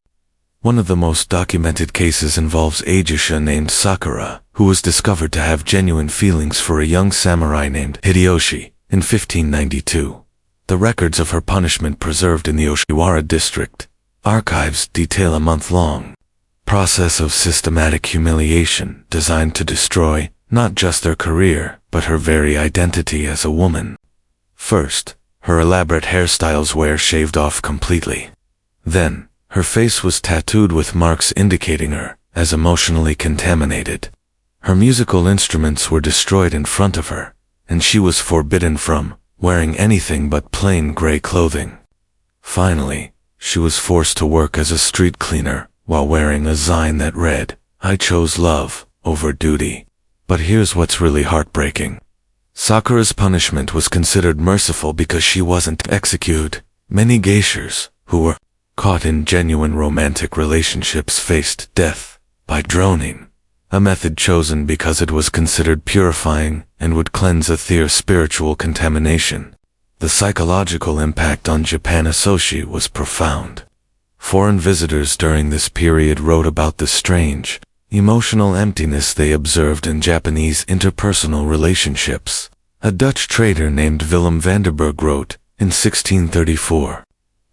One of the most documented cases involves a geisha named Sakura, who was discovered to have genuine feelings for a young samurai named Hideyoshi in 1592. The records of her punishment, preserved in the Oshiwara district archives, detail a month-long process of systematic humiliation designed to destroy not just their career, but her very identity as a woman. First, her elaborate hairstyles were shaved off completely. Then, her face was tattooed with marks indicating her as emotionally contaminated. Her musical instruments were destroyed in front of her, and she was forbidden from wearing anything but plain gray clothing. Finally, she was forced to work as a street cleaner while wearing a sign that read, "I chose love over duty." But here's what's really heartbreaking. Sakura's punishment was considered merciful because she wasn't executed. Many geishas who were caught in genuine romantic relationships faced death by droning, a method chosen because it was considered purifying and would cleanse a their spiritual contamination. The psychological impact on Japan associate was profound. Foreign visitors during this period wrote about the strange, emotional emptiness they observed in Japanese interpersonal relationships. A Dutch trader named Willem Vanderburg wrote, in 1634,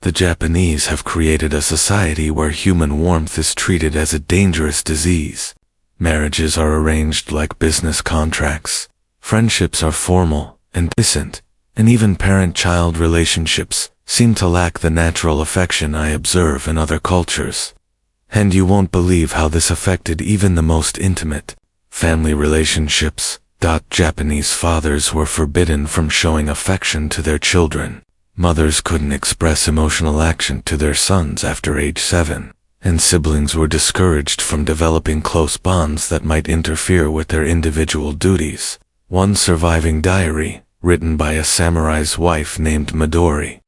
"The Japanese have created a society where human warmth is treated as a dangerous disease. Marriages are arranged like business contracts. Friendships are formal and distant, and even parent-child relationships seem to lack the natural affection I observe in other cultures. And you won't believe how this affected even the most intimate family relationships. Japanese fathers were forbidden from showing affection to their children. Mothers couldn't express emotional action to their sons after age 7. And siblings were discouraged from developing close bonds that might interfere with their individual duties." One surviving diary, written by a samurai's wife named Midori,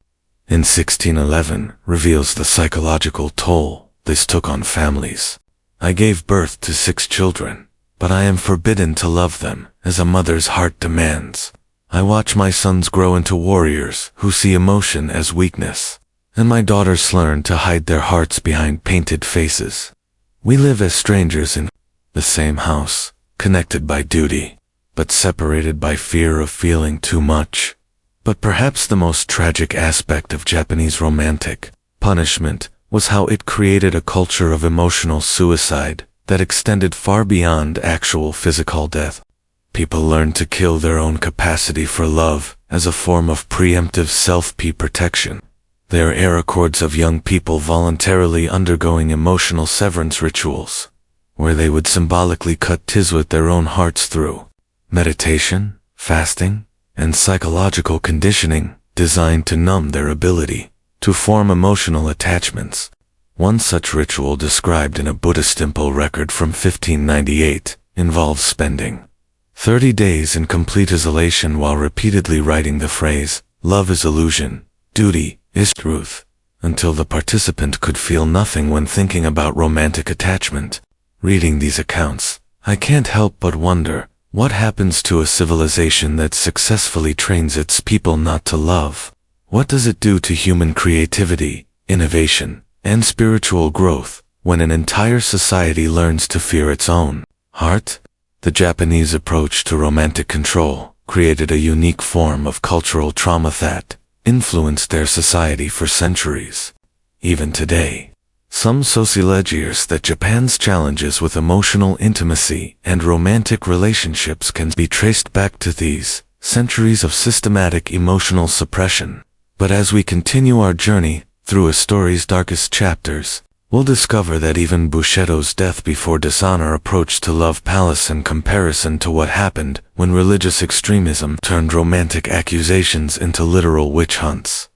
in 1611, reveals the psychological toll this took on families. "I gave birth to 6 children, but I am forbidden to love them as a mother's heart demands. I watch my sons grow into warriors who see emotion as weakness, and my daughters learn to hide their hearts behind painted faces. We live as strangers in the same house, connected by duty, but separated by fear of feeling too much." But perhaps the most tragic aspect of Japanese romantic punishment was how it created a culture of emotional suicide that extended far beyond actual physical death. People learned to kill their own capacity for love as a form of preemptive self-protection. There are records of young people voluntarily undergoing emotional severance rituals, where they would symbolically cut ties with their own hearts through meditation, fasting, and psychological conditioning designed to numb their ability to form emotional attachments. One such ritual, described in a Buddhist temple record from 1598, involves spending 30 days in complete isolation while repeatedly writing the phrase, "Love is illusion, duty is truth," until the participant could feel nothing when thinking about romantic attachment. Reading these accounts, I can't help but wonder, what happens to a civilization that successfully trains its people not to love? What does it do to human creativity, innovation, and spiritual growth when an entire society learns to fear its own heart? The Japanese approach to romantic control created a unique form of cultural trauma that influenced their society for centuries. Even today, some sociologists that Japan's challenges with emotional intimacy and romantic relationships can be traced back to these centuries of systematic emotional suppression. But as we continue our journey through a story's darkest chapters, we'll discover that even Bushido's death before dishonor approach to love palace in comparison to what happened when religious extremism turned romantic accusations into literal witch hunts.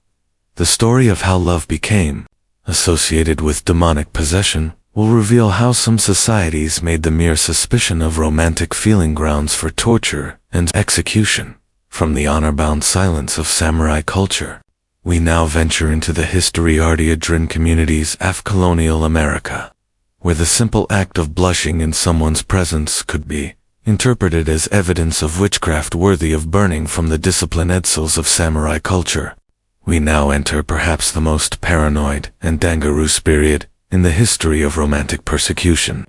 The story of how love became associated with demonic possession will reveal how some societies made the mere suspicion of romantic feeling grounds for torture and execution. From the honor-bound silence of samurai culture, we now venture into the historiography-driven communities of colonial America, where the simple act of blushing in someone's presence could be interpreted as evidence of witchcraft worthy of burning from the disciplined edsels of samurai culture. We now enter perhaps the most paranoid and dangerous period in the history of romantic persecution,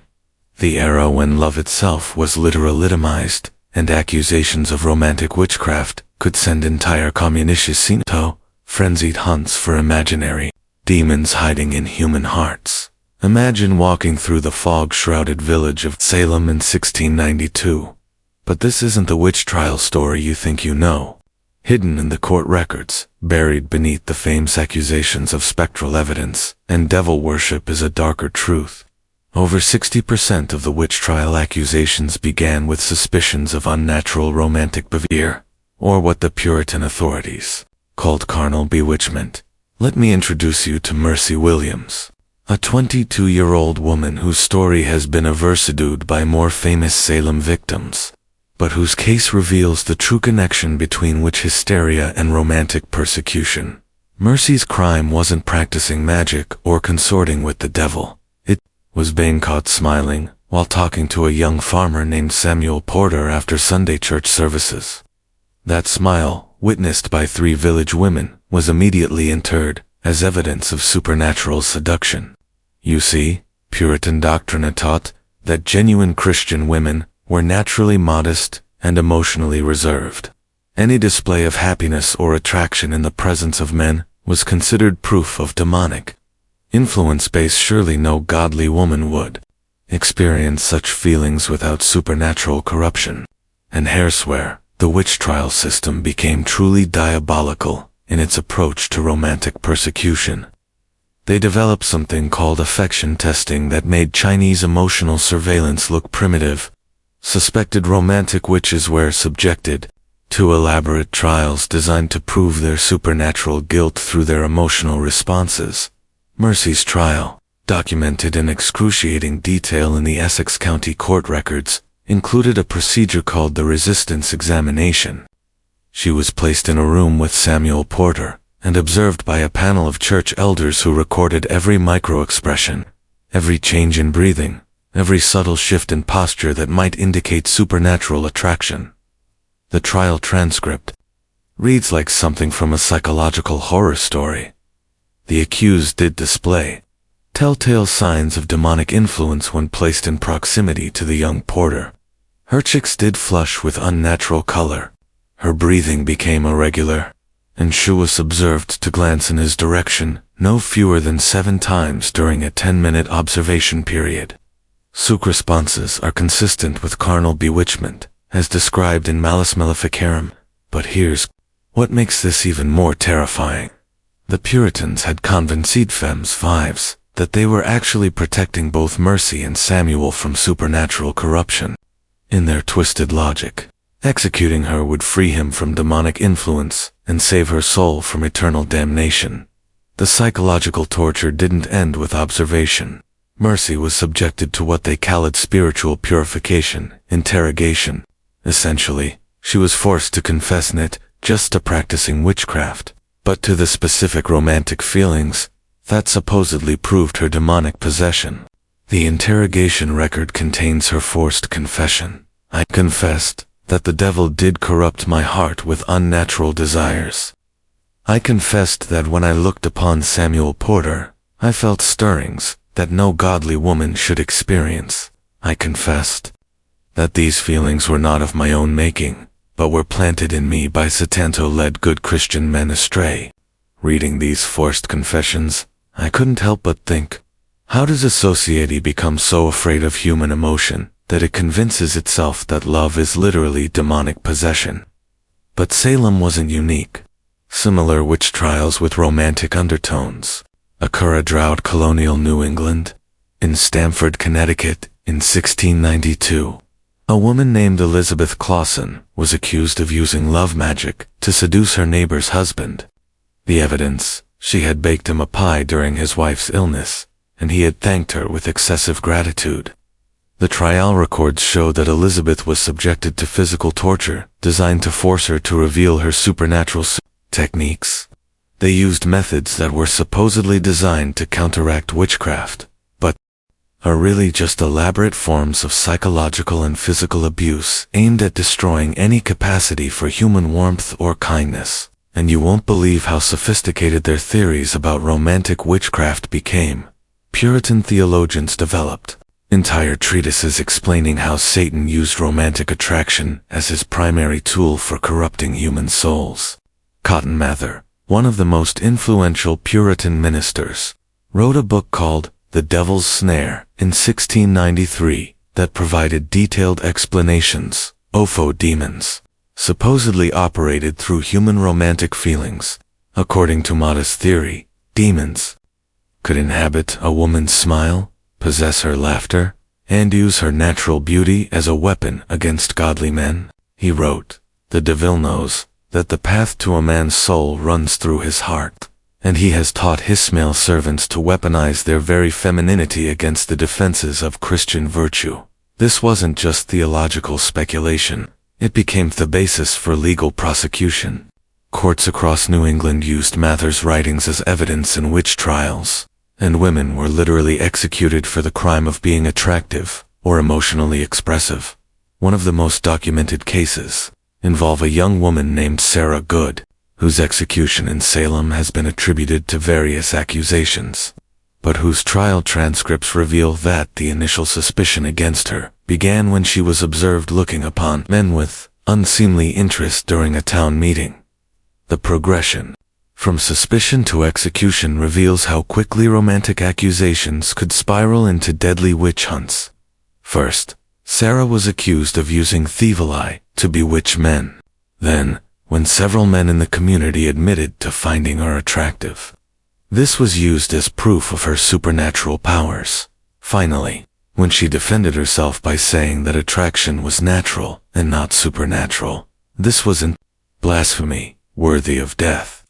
the era when love itself was literalized, and accusations of romantic witchcraft could send entire communists into frenzied hunts for imaginary demons hiding in human hearts. Imagine walking through the fog-shrouded village of Salem in 1692. But this isn't the witch trial story you think you know. Hidden in the court records, buried beneath the famous accusations of spectral evidence and devil worship is a darker truth. Over 60% of the witch trial accusations began with suspicions of unnatural romantic behavior, or what the Puritan authorities called carnal bewitchment. Let me introduce you to Mercy Williams, a 22-year-old woman whose story has been overshadowed by more famous Salem victims, but whose case reveals the true connection between witch hysteria and romantic persecution. Mercy's crime wasn't practicing magic or consorting with the devil. It was being caught smiling while talking to a young farmer named Samuel Porter after Sunday church services. That smile, witnessed by 3 village women, was immediately interred as evidence of supernatural seduction. You see, Puritan doctrine taught that genuine Christian women were naturally modest and emotionally reserved. Any display of happiness or attraction in the presence of men was considered proof of demonic influence-based. Surely no godly woman would experience such feelings without supernatural corruption. And elsewhere, the witch trial system became truly diabolical in its approach to romantic persecution. They developed something called affection testing that made Chinese emotional surveillance look primitive. Suspected romantic witches were subjected to elaborate trials designed to prove their supernatural guilt through their emotional responses. Mercy's trial, documented in excruciating detail in the Essex County court records, included a procedure called the resistance examination. She was placed in a room with Samuel Porter and observed by a panel of church elders who recorded every micro-expression, every change in breathing, every subtle shift in posture that might indicate supernatural attraction. The trial transcript reads like something from a psychological horror story. The accused did display telltale signs of demonic influence when placed in proximity to the young Porter. Her cheeks did flush with unnatural color. Her breathing became irregular, and she was observed to glance in his direction no fewer than 7 times during a 10-minute observation period. Such responses are consistent with carnal bewitchment, as described in Malleus Maleficarum. But here's what makes this even more terrifying. The Puritans had convinced femmes vives that they were actually protecting both Mercy and Samuel from supernatural corruption. In their twisted logic, executing her would free him from demonic influence and save her soul from eternal damnation. The psychological torture didn't end with observation. Mercy was subjected to what they called spiritual purification, interrogation. Essentially, she was forced to confess not just to practicing witchcraft, but to the specific romantic feelings that supposedly proved her demonic possession. The interrogation record contains her forced confession. I confessed that the devil did corrupt my heart with unnatural desires. I confessed that when I looked upon Samuel Porter, I felt stirrings that no godly woman should experience. I confessed that these feelings were not of my own making, but were planted in me by Satan-led good Christian men astray. Reading these forced confessions, I couldn't help but think, how does a society become so afraid of human emotion that it convinces itself that love is literally demonic possession? But Salem wasn't unique. Similar witch trials with romantic undertones occur throughout colonial New England. In Stamford, Connecticut, in 1692, a woman named Elizabeth Clausen was accused of using love magic to seduce her neighbor's husband. The evidence: she had baked him a pie during his wife's illness, and he had thanked her with excessive gratitude. The trial records show that Elizabeth was subjected to physical torture designed to force her to reveal her supernatural techniques. They used methods that were supposedly designed to counteract witchcraft, but are really just elaborate forms of psychological and physical abuse aimed at destroying any capacity for human warmth or kindness. And you won't believe how sophisticated their theories about romantic witchcraft became. Puritan theologians developed entire treatises explaining how Satan used romantic attraction as his primary tool for corrupting human souls. Cotton Mather, one of the most influential Puritan ministers, wrote a book called The Devil's Snare in 1693 that provided detailed explanations. Ofo demons supposedly operated through human romantic feelings. According to Mata's theory, demons could inhabit a woman's smile, possess her laughter, and use her natural beauty as a weapon against godly men. He wrote, "The devil knows that the path to a man's soul runs through his heart, and he has taught his male servants to weaponize their very femininity against the defenses of Christian virtue." This wasn't just theological speculation. It became the basis for legal prosecution. Courts across New England used Mather's writings as evidence in witch trials, and women were literally executed for the crime of being attractive or emotionally expressive. One of the most documented cases involve a young woman named Sarah Good, whose execution in Salem has been attributed to various accusations, but whose trial transcripts reveal that the initial suspicion against her began when she was observed looking upon men with unseemly interest during a town meeting. The progression from suspicion to execution reveals how quickly romantic accusations could spiral into deadly witch hunts. First, Sarah was accused of using thievelei to bewitch men. Then, when several men in the community admitted to finding her attractive, this was used as proof of her supernatural powers. Finally, when she defended herself by saying that attraction was natural and not supernatural, this was an blasphemy worthy of death.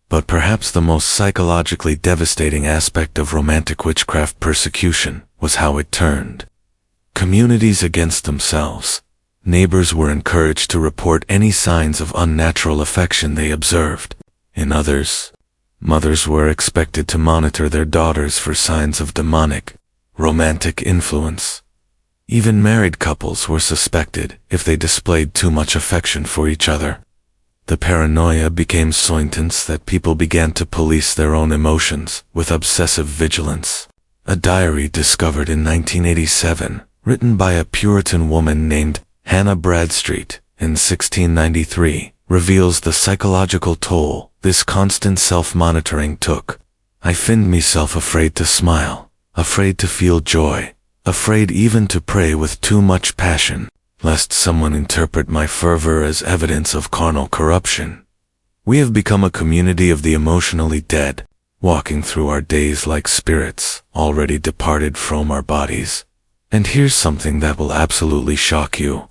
But perhaps the most psychologically devastating aspect of romantic witchcraft persecution was how it turned communities against themselves. Neighbors were encouraged to report any signs of unnatural affection they observed. In others, mothers were expected to monitor their daughters for signs of demonic, romantic influence. Even married couples were suspected if they displayed too much affection for each other. The paranoia became so intense that people began to police their own emotions with obsessive vigilance. A diary discovered in 1987, written by a Puritan woman named Hannah Bradstreet in 1693, reveals the psychological toll this constant self-monitoring took. "I find myself afraid to smile, afraid to feel joy, afraid even to pray with too much passion, lest someone interpret my fervor as evidence of carnal corruption." We have become a community of the emotionally dead, walking through our days like spirits already departed from our bodies. And here's something that will absolutely shock you.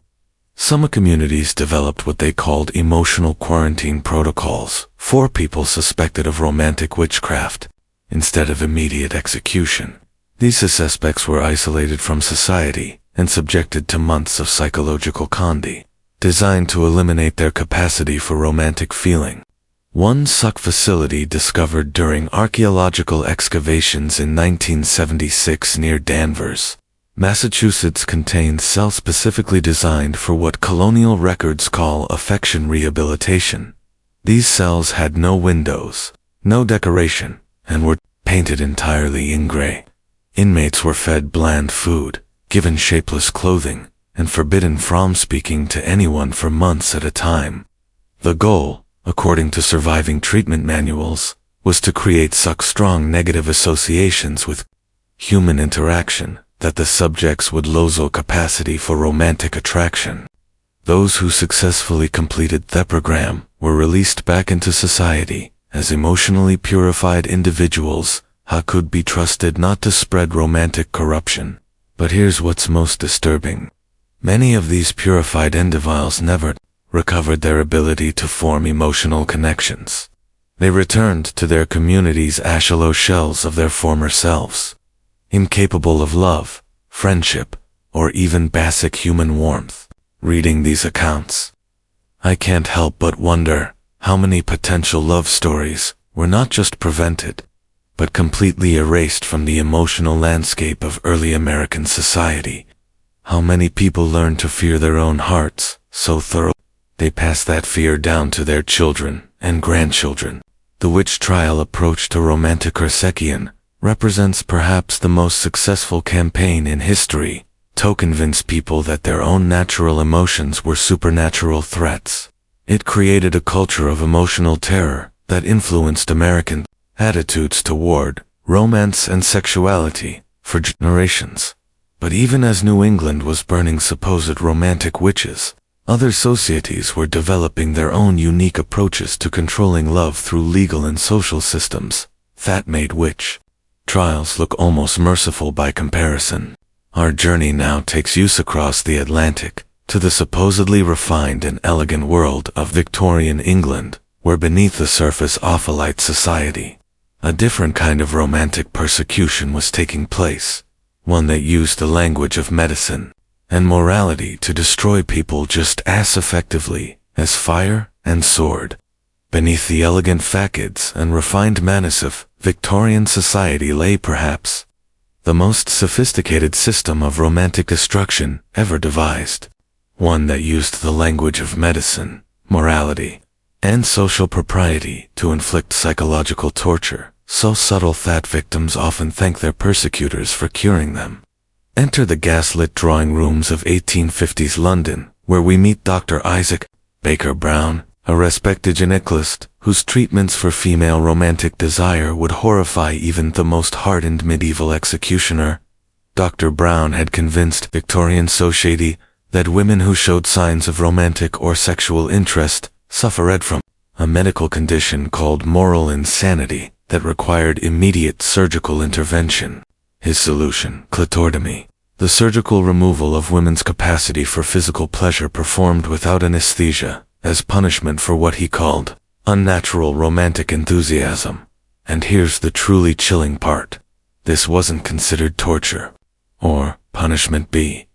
Some communities developed what they called emotional quarantine protocols for people suspected of romantic witchcraft, instead of immediate execution. These suspects were isolated from society and subjected to months of psychological condi, designed to eliminate their capacity for romantic feeling. One such facility discovered during archaeological excavations in 1976 near Danvers, Massachusetts contained cells specifically designed for what colonial records call affection rehabilitation. These cells had no windows, no decoration, and were painted entirely in gray. Inmates were fed bland food, given shapeless clothing, and forbidden from speaking to anyone for months at a time. The goal, according to surviving treatment manuals, was to create such strong negative associations with human interaction that the subjects would lose all capacity for romantic attraction. Those who successfully completed the program were released back into society as emotionally purified individuals who could be trusted not to spread romantic corruption. But here's what's most disturbing. Many of these purified individuals never recovered their ability to form emotional connections. They returned to their communities as shallow shells of their former selves, incapable of love, friendship, or even basic human warmth. Reading these accounts, I can't help but wonder how many potential love stories were not just prevented, but completely erased from the emotional landscape of early American society. How many people learned to fear their own hearts so thoroughly they passed that fear down to their children and grandchildren. The witch trial approach to romantic persecution represents perhaps the most successful campaign in history to convince people that their own natural emotions were supernatural threats. It created a culture of emotional terror that influenced American attitudes toward romance and sexuality for generations. But even as New England was burning supposed romantic witches, other societies were developing their own unique approaches to controlling love through legal and social systems that made witch trials look almost merciful by comparison. Our journey now takes us across the Atlantic to the supposedly refined and elegant world of Victorian England, where beneath the surface of a light society, a different kind of romantic persecution was taking place, one that used the language of medicine and morality to destroy people just as effectively as fire and sword. Beneath the elegant facades and refined manners of Victorian society lay perhaps the most sophisticated system of romantic destruction ever devised, one that used the language of medicine, morality, and social propriety to inflict psychological torture, so subtle that victims often thank their persecutors for curing them. Enter the gaslit drawing rooms of 1850s London, where we meet Dr. Isaac Baker Brown, a respected gynecologist whose treatments for female romantic desire would horrify even the most hardened medieval executioner. Dr. Brown had convinced Victorian society that women who showed signs of romantic or sexual interest suffered from a medical condition called moral insanity that required immediate surgical intervention. His solution, clitoridectomy, the surgical removal of women's capacity for physical pleasure performed without anesthesia, as punishment for what he called unnatural romantic enthusiasm. And here's the truly chilling part. This wasn't considered torture or punishment by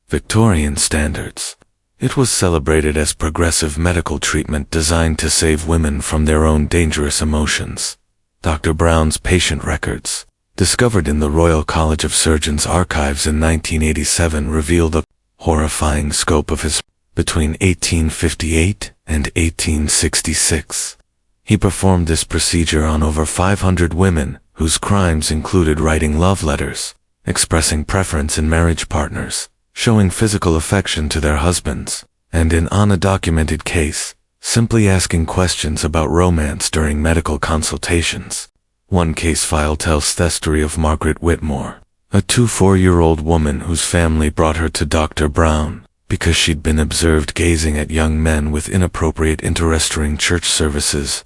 Victorian standards. It was celebrated as progressive medical treatment designed to save women from their own dangerous emotions. Dr. Brown's patient records, discovered in the Royal College of Surgeons archives in 1987, reveal the horrifying scope of his between 1858 and 1866. He performed this procedure on over 500 women whose crimes included writing love letters, expressing preference in marriage partners, showing physical affection to their husbands, and in an undocumented case, simply asking questions about romance during medical consultations. One case file tells the story of Margaret Whitmore, a 24-year-old woman whose family brought her to Dr. Brown because she'd been observed gazing at young men with inappropriate interest during church services.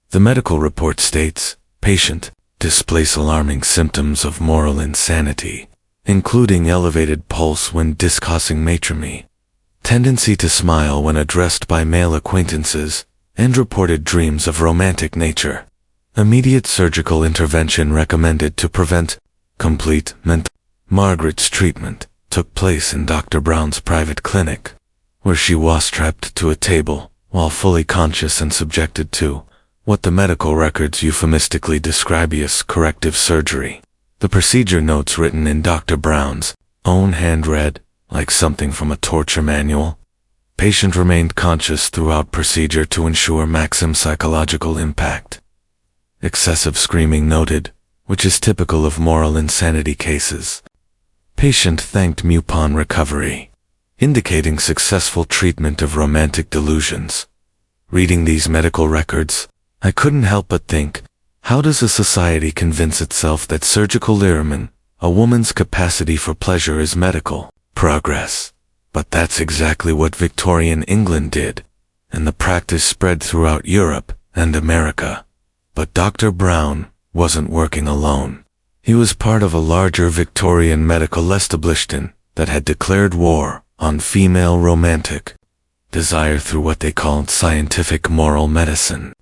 The medical report states, patient displays alarming symptoms of moral insanity, including elevated pulse when discussing matrimony, tendency to smile when addressed by male acquaintances, and reported dreams of romantic nature. Immediate surgical intervention recommended to prevent complete mental. Margaret's treatment took place in Dr. Brown's private clinic, where she was strapped to a table while fully conscious and subjected to what the medical records euphemistically describe as corrective surgery. The procedure notes written in Dr. Brown's own hand read like something from a torture manual. Patient remained conscious throughout procedure to ensure maximum psychological impact. Excessive screaming noted, which is typical of moral insanity cases. Patient thanked me upon recovery, indicating successful treatment of romantic delusions. Reading these medical records, I couldn't help but think, how does a society convince itself that surgical lirman, a woman's capacity for pleasure, is medical progress? But that's exactly what Victorian England did, and the practice spread throughout Europe and America. But Dr. Brown wasn't working alone. He was part of a larger Victorian medical establishment that had declared war on female romantic desire through what they called scientific moral medicine.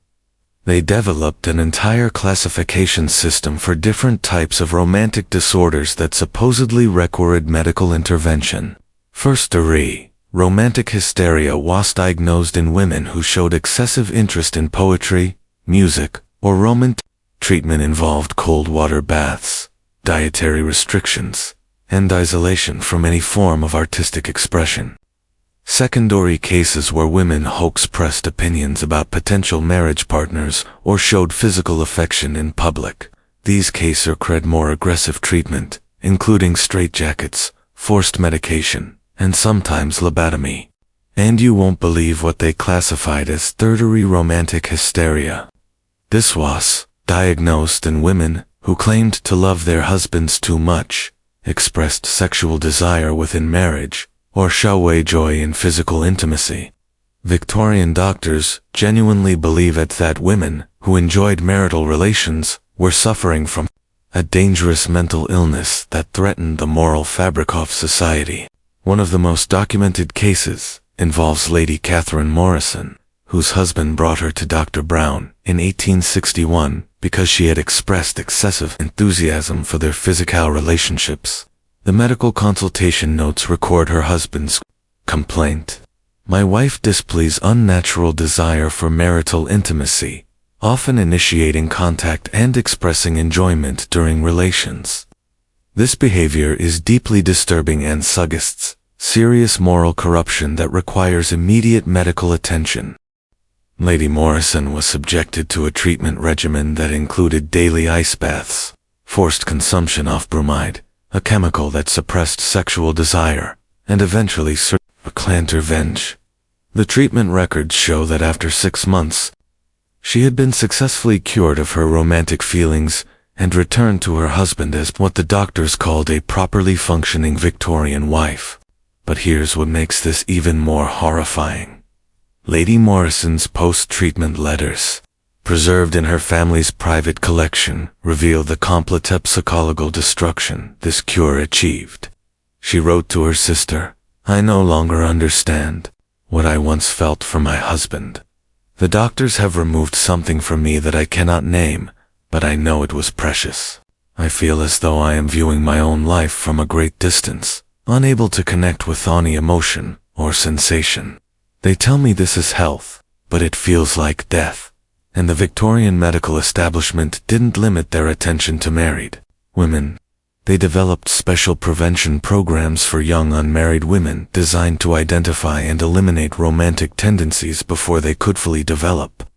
They developed an entire classification system for different types of romantic disorders that supposedly required medical intervention. First degree, romantic hysteria was diagnosed in women who showed excessive interest in poetry, music, or romantic. Treatment involved cold water baths, dietary restrictions, and isolation from any form of artistic expression. Secondary cases where women expressed opinions about potential marriage partners or showed physical affection in public. These cases required more aggressive treatment, including straitjackets, forced medication, and sometimes lobotomy. And you won't believe what they classified as third-degree romantic hysteria. This was diagnosed in women who claimed to love their husbands too much, expressed sexual desire within marriage, or showed joy in physical intimacy. Victorian doctors genuinely believed that women who enjoyed marital relations were suffering from a dangerous mental illness that threatened the moral fabric of society. One of the most documented cases involves Lady Catherine Morrison, whose husband brought her to Dr. Brown in 1861 because she had expressed excessive enthusiasm for their physical relationships. The medical consultation notes record her husband's complaint. My wife displays unnatural desire for marital intimacy, often initiating contact and expressing enjoyment during relations. This behavior is deeply disturbing and suggests serious moral corruption that requires immediate medical attention. Lady Morrison was subjected to a treatment regimen that included daily ice baths, forced consumption of bromide, a chemical that suppressed sexual desire, and eventually claimed revenge. The treatment records show that after 6 months, she had been successfully cured of her romantic feelings and returned to her husband as what the doctors called a properly functioning Victorian wife. But here's what makes this even more horrifying. Lady Morrison's post-treatment letters, preserved in her family's private collection, reveal the complete psychological destruction this cure achieved. She wrote to her sister, "I no longer understand what I once felt for my husband. The doctors have removed something from me that I cannot name, but I know it was precious. I feel as though I am viewing my own life from a great distance, unable to connect with any emotion or sensation. They tell me this is health, but it feels like death." And the Victorian medical establishment didn't limit their attention to married women. They developed special prevention programs for young unmarried women designed to identify and eliminate romantic tendencies before they could fully develop.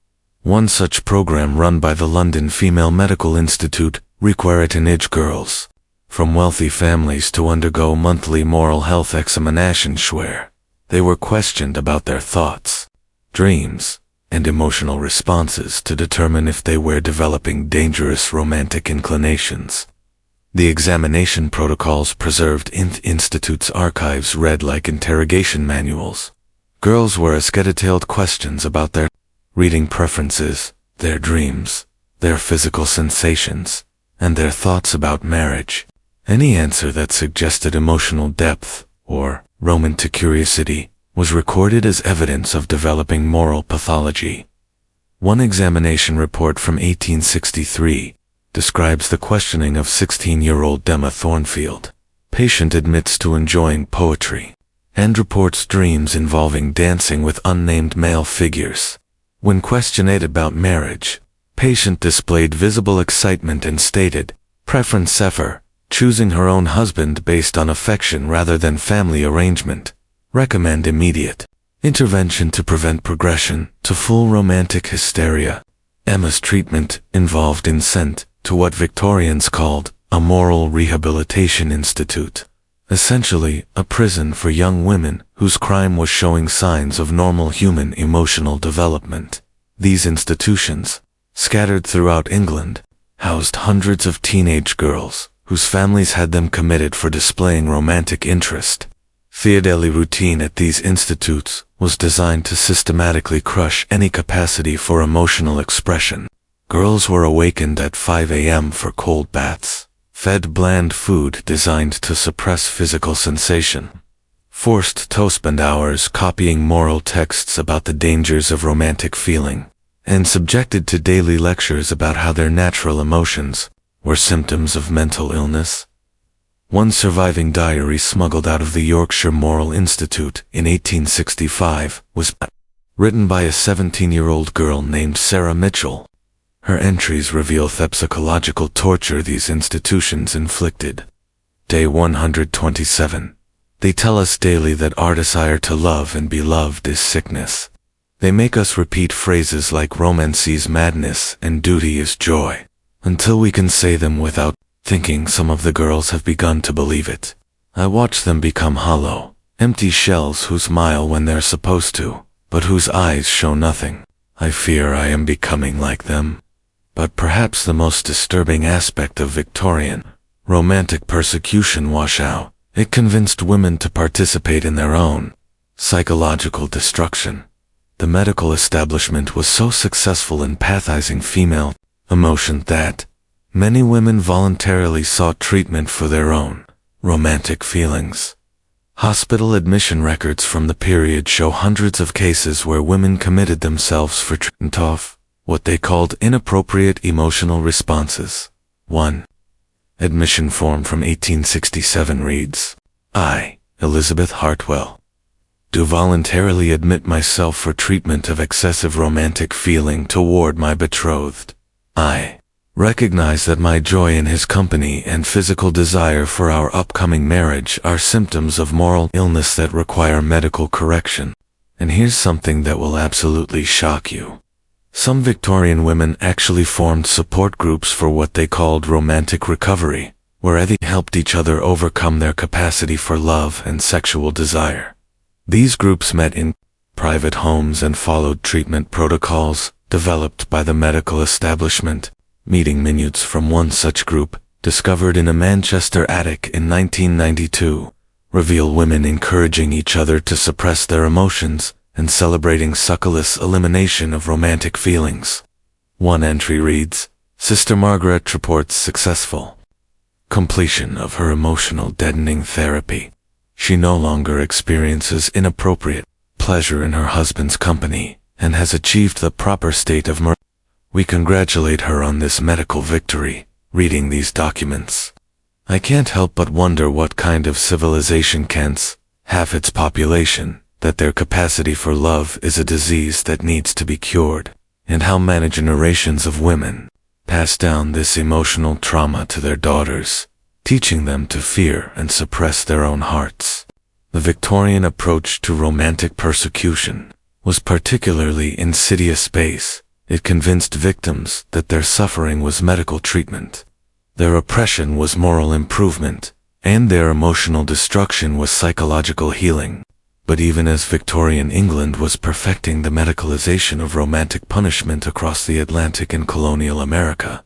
One such program, run by the London Female Medical Institute, required teenage girls from wealthy families to undergo monthly moral health examinations where they were questioned about their thoughts, dreams, and emotional responses to determine if they were developing dangerous romantic inclinations. The examination protocols preserved in the Institute's archives read like interrogation manuals. Girls were asked detailed questions about their reading preferences, their dreams, their physical sensations, and their thoughts about marriage. Any answer that suggested emotional depth or romantic curiosity was recorded as evidence of developing moral pathology. One examination report from 1863 describes the questioning of 16-year-old Emma Thornfield. Patient admits to enjoying poetry and reports dreams involving dancing with unnamed male figures. When questioned about marriage, Patient displayed visible excitement and stated, preference Sefer, choosing her own husband based on affection rather than family arrangement. Recommend immediate intervention to prevent progression to full romantic hysteria. Emma's treatment involved in sent to what Victorians called a moral rehabilitation institute, essentially a prison for young women whose crime was showing signs of normal human emotional development. These institutions, scattered throughout England, housed hundreds of teenage girls whose families had them committed for displaying romantic interest. The daily routine at these institutes was designed to systematically crush any capacity for emotional expression. Girls were awakened at 5 a.m. for cold baths, fed bland food designed to suppress physical sensation, forced to spend hours copying moral texts about the dangers of romantic feeling, and subjected to daily lectures about how their natural emotions were symptoms of mental illness. One surviving diary smuggled out of the Yorkshire Moral Institute in 1865 was written by a 17-year-old girl named Sarah Mitchell. Her entries reveal the psychological torture these institutions inflicted. Day 127. They tell us daily that our desire to love and be loved is sickness. They make us repeat phrases like romance is madness and duty is joy, until we can say them without thinking. Some of the girls have begun to believe it. I watch them become hollow, empty shells who smile when they're supposed to, but whose eyes show nothing. I fear I am becoming like them. But perhaps the most disturbing aspect of Victorian romantic persecution was how it convinced women to participate in their own psychological destruction. The medical establishment was so successful in pathizing female emotion that many women voluntarily sought treatment for their own romantic feelings. Hospital admission records from the period show hundreds of cases where women committed themselves for treatment of what they called inappropriate emotional responses. 1. Admission form from 1867 reads, I, Elizabeth Hartwell, do voluntarily admit myself for treatment of excessive romantic feeling toward my betrothed. I recognize that my joy in his company and physical desire for our upcoming marriage are symptoms of moral illness that require medical correction. And here's something that will absolutely shock you. Some Victorian women actually formed support groups for what they called romantic recovery, where they helped each other overcome their capacity for love and sexual desire. These groups met in private homes and followed treatment protocols developed by the medical establishment. Meeting minutes from one such group, discovered in a Manchester attic in 1992, reveal women encouraging each other to suppress their emotions and celebrating scandalous elimination of romantic feelings. One entry reads, Sister Margaret reports successful completion of her emotional deadening therapy. She no longer experiences inappropriate pleasure in her husband's company and has achieved the proper state of morality. We congratulate her on this medical victory. Reading these documents, I can't help but wonder what kind of civilization can't half its population, that their capacity for love is a disease that needs to be cured, and how many generations of women pass down this emotional trauma to their daughters, teaching them to fear and suppress their own hearts. The Victorian approach to romantic persecution was particularly insidious space. It convinced victims that their suffering was medical treatment, their oppression was moral improvement, and their emotional destruction was psychological healing. But even as Victorian England was perfecting the medicalization of romantic punishment across the Atlantic in colonial America,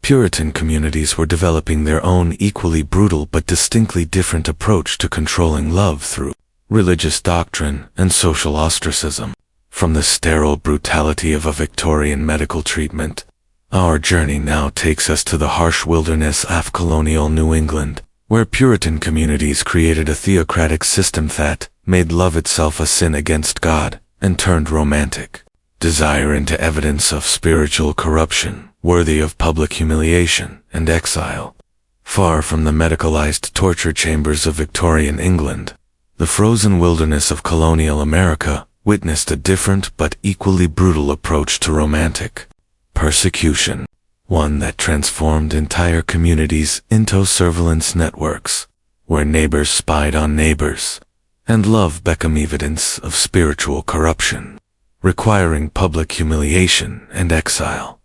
Puritan communities were developing their own equally brutal but distinctly different approach to controlling love through religious doctrine and social ostracism. From the sterile brutality of a Victorian medical treatment, our journey now takes us to the harsh wilderness of colonial New England, where Puritan communities created a theocratic system that made love itself a sin against God and turned romantic desire into evidence of spiritual corruption. worthy of public humiliation and exile. Far from the medicalized torture chambers of Victorian England, the frozen wilderness of colonial America witnessed a different but equally brutal approach to romantic persecution, one that transformed entire communities into surveillance networks, where neighbors spied on neighbors, and love became evidence of spiritual corruption, requiring public humiliation and exile.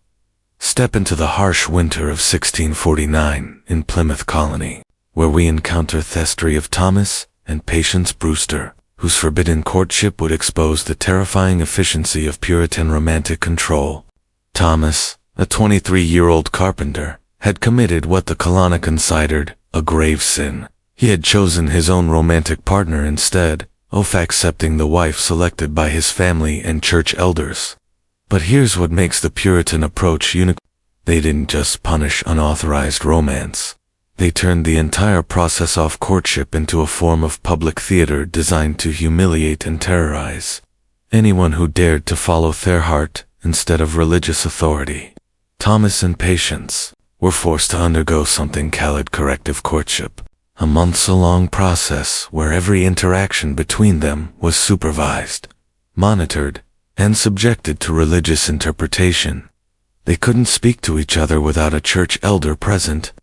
Step into the harsh winter of 1649 in Plymouth Colony, where we encounter the history of Thomas and Patience Brewster, whose forbidden courtship would expose the terrifying efficiency of Puritan romantic control. Thomas, a 23-year-old carpenter, had committed what the colonic considered a grave sin. He had chosen his own romantic partner instead of accepting the wife selected by his family and church elders. But here's what makes the Puritan approach unique. They didn't just punish unauthorized romance. They turned the entire process of courtship into a form of public theater designed to humiliate and terrorize anyone who dared to follow their heart instead of religious authority. Thomas and Patience were forced to undergo something called corrective courtship, a months-long process where every interaction between them was supervised, monitored, and subjected to religious interpretation. They couldn't speak to each other without a church elder present,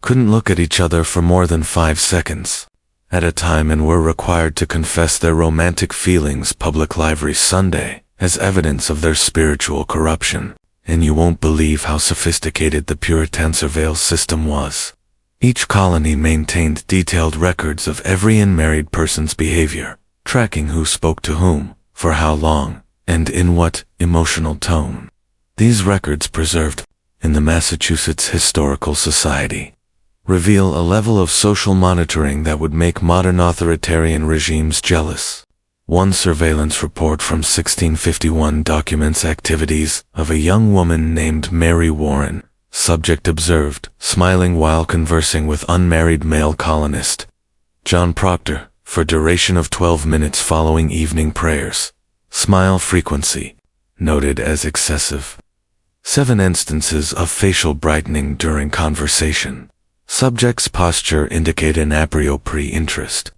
couldn't look at each other for more than 5 seconds at a time, and were required to confess their romantic feelings public every Sunday as evidence of their spiritual corruption. And you won't believe how sophisticated the Puritan surveillance system was. Each colony maintained detailed records of every unmarried person's behavior, tracking who spoke to whom, for how long, and in what emotional tone. These records, preserved in the Massachusetts Historical Society, reveal a level of social monitoring that would make modern authoritarian regimes jealous. One surveillance report from 1651 documents activities of a young woman named Mary Warren, subject observed, smiling while conversing with unmarried male colonist John Proctor, for duration of 12 minutes following evening prayers. Smile frequency noted as excessive. 7 instances of facial brightening during conversation. Subject's posture indicate an a priori interest.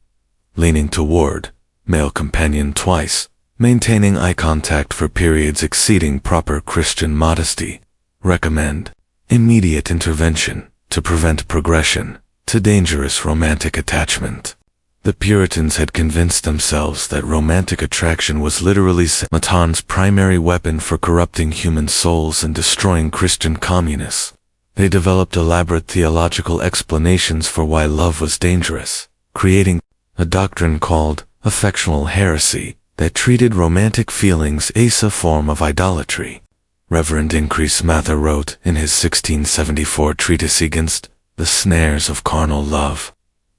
Leaning toward male companion twice, maintaining eye contact for periods exceeding proper Christian modesty. Recommend immediate intervention to prevent progression to dangerous romantic attachment. The Puritans had convinced themselves that romantic attraction was literally Satan's primary weapon for corrupting human souls and destroying Christian communists. They developed elaborate theological explanations for why love was dangerous, creating a doctrine called affectional heresy that treated romantic feelings as a form of idolatry. Reverend Increase Mather wrote in his 1674 treatise against the snares of carnal love.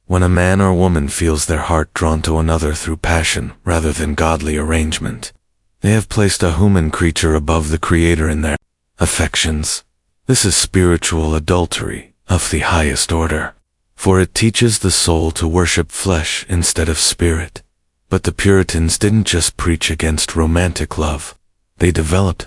When a man or woman feels their heart drawn to another through passion rather than godly arrangement, they have placed a human creature above the Creator in their affections. This is spiritual adultery of the highest order, for it teaches the soul to worship flesh instead of spirit. But the Puritans didn't just preach against romantic love. They developed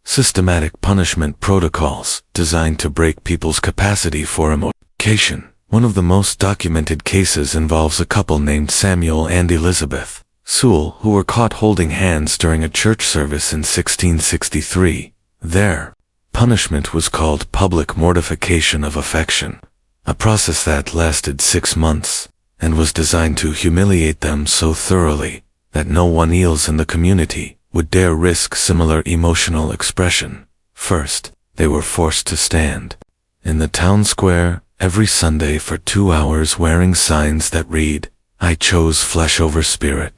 systematic punishment protocols designed to break people's capacity for emotion. One of the most documented cases involves a couple named Samuel and Elizabeth Sewell, who were caught holding hands during a church service in 1663. Their punishment was called public mortification of affection, a process that lasted 6 months, and was designed to humiliate them so thoroughly that no one else in the community would dare risk similar emotional expression. First, they were forced to stand in the town square every Sunday for 2 hours wearing signs that read, "I chose flesh over spirit."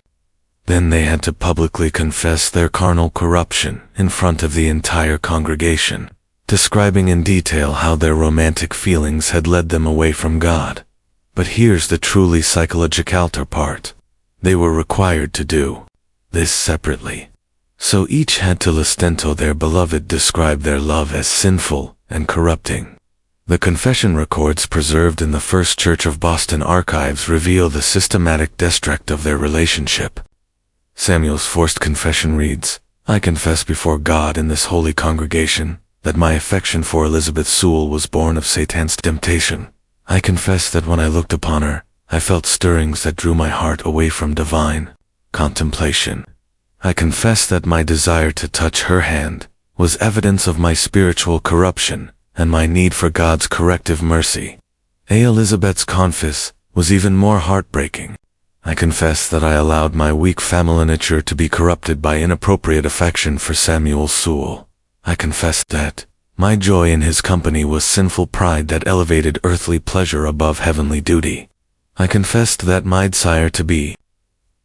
Then they had to publicly confess their carnal corruption in front of the entire congregation, describing in detail how their romantic feelings had led them away from God. But here's the truly psychological part. They were required to do this separately. So each had to listen to their beloved describe their love as sinful and corrupting. The confession records preserved in the First Church of Boston archives reveal the systematic destruct of their relationship. Samuel's forced confession reads, "I confess before God in this holy congregation that my affection for Elizabeth Sewell was born of Satan's temptation. I confess that when I looked upon her, I felt stirrings that drew my heart away from divine contemplation. I confess that my desire to touch her hand was evidence of my spiritual corruption and my need for God's corrective mercy. Elizabeth's confess was even more heartbreaking. I confess that I allowed my weak family nature to be corrupted by inappropriate affection for Samuel Sewell. I confess that my joy in his company was sinful pride that elevated earthly pleasure above heavenly duty. I confessed that my desire to be